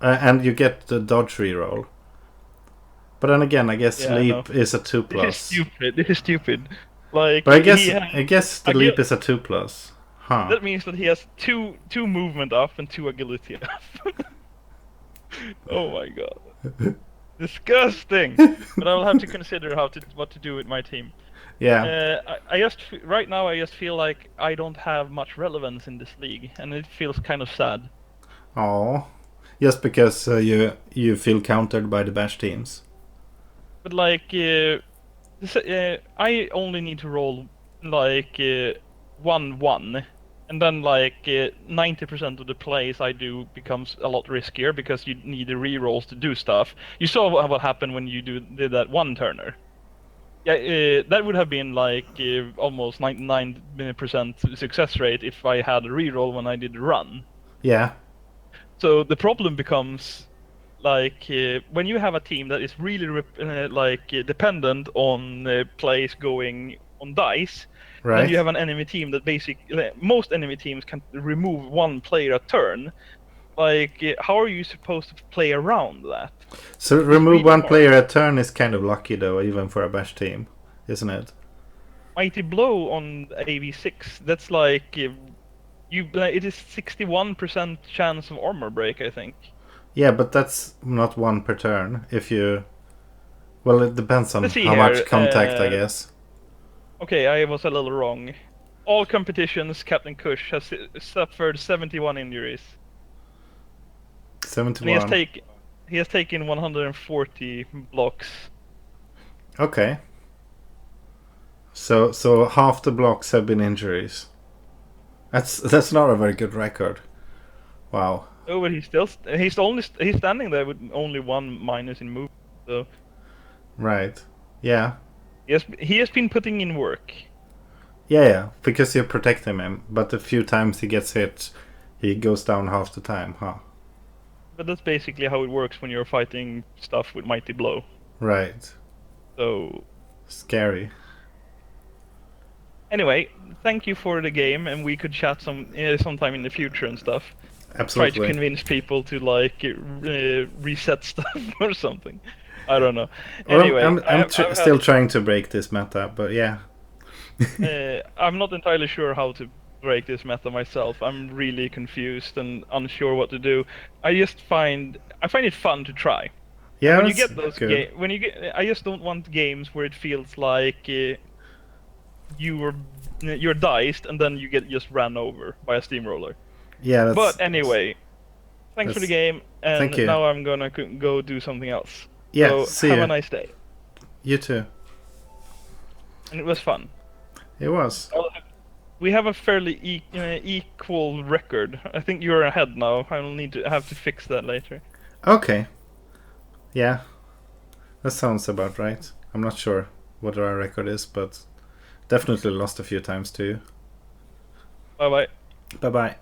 and you get the dodge reroll. But then again, I guess Yeah, I know. leap is a 2+. This is stupid. This is stupid. Like But he has, I guess the I leap get, is a 2+. Huh. that means that he has two movement up and two agility up. Oh my god, disgusting. But I will have to consider what to do with my team. Yeah. Right now I just feel like I don't have much relevance in this league, and it feels kind of sad. Oh. Just because you feel countered by the bash teams. But like, I only need to roll like 1-1, and then like 90% of the plays I do becomes a lot riskier because you need the rerolls to do stuff. You saw what happened when you did that one turner. Yeah, that would have been like almost 99% success rate if I had a reroll when I did the run. Yeah. So the problem becomes like when you have a team that is really dependent on plays going on dice, and then you Right. have an enemy team that basically most enemy teams can remove one player a turn. Like, how are you supposed to play around that? So It's remove really one hard. player a turn is kind of lucky though, even for a bash team, isn't it? Mighty Blow on AV6, that's like it is 61% chance of armor break, I think. Yeah, but that's not one per turn. If you, well, it depends on Let's see how here. much contact, I guess. Okay, I was a little wrong. All competitions, Captain Kush has suffered 71 injuries, and 71. he has taken 140 blocks. Okay. So half the blocks have been injuries. That's not a very good record. Wow. Oh, but he's standing there with only one minus in movement. So Right. Yeah. he has been putting in work. Yeah. Because you're protecting him, but the few times he gets hit, he goes down half the time, huh? But that's basically how it works when you're fighting stuff with Mighty Blow. Right. So Scary. anyway, thank you for the game, and we could chat sometime in the future and stuff. Try to Absolutely. convince people to like reset stuff or something. I don't know. Well, Anyway, still trying to break this meta, but yeah. I'm not entirely sure how to break this meta myself. I'm really confused and unsure what to do. I find it fun to try. And Yeah, when you that's get those good. I just don't want games where it feels like you're diced and then you get just ran over by a steamroller. Yeah, that's. But anyway, thanks for the game, Thank and you. now I'm gonna go do something else. Yeah, So see have you. a nice day, You too. and it was fun. It was. We have a fairly equal record. I think you're ahead now. I'll have to fix that later. Okay. Yeah, that sounds about right. I'm not sure what our record is, but definitely lost a few times to you. Bye bye. Bye bye.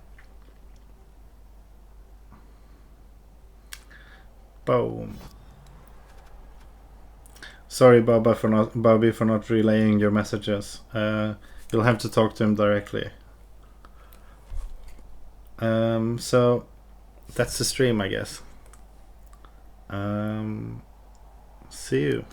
Boom. Sorry, Bobby, for not relaying your messages. You'll have to talk to him directly. So that's the stream, I guess. See you.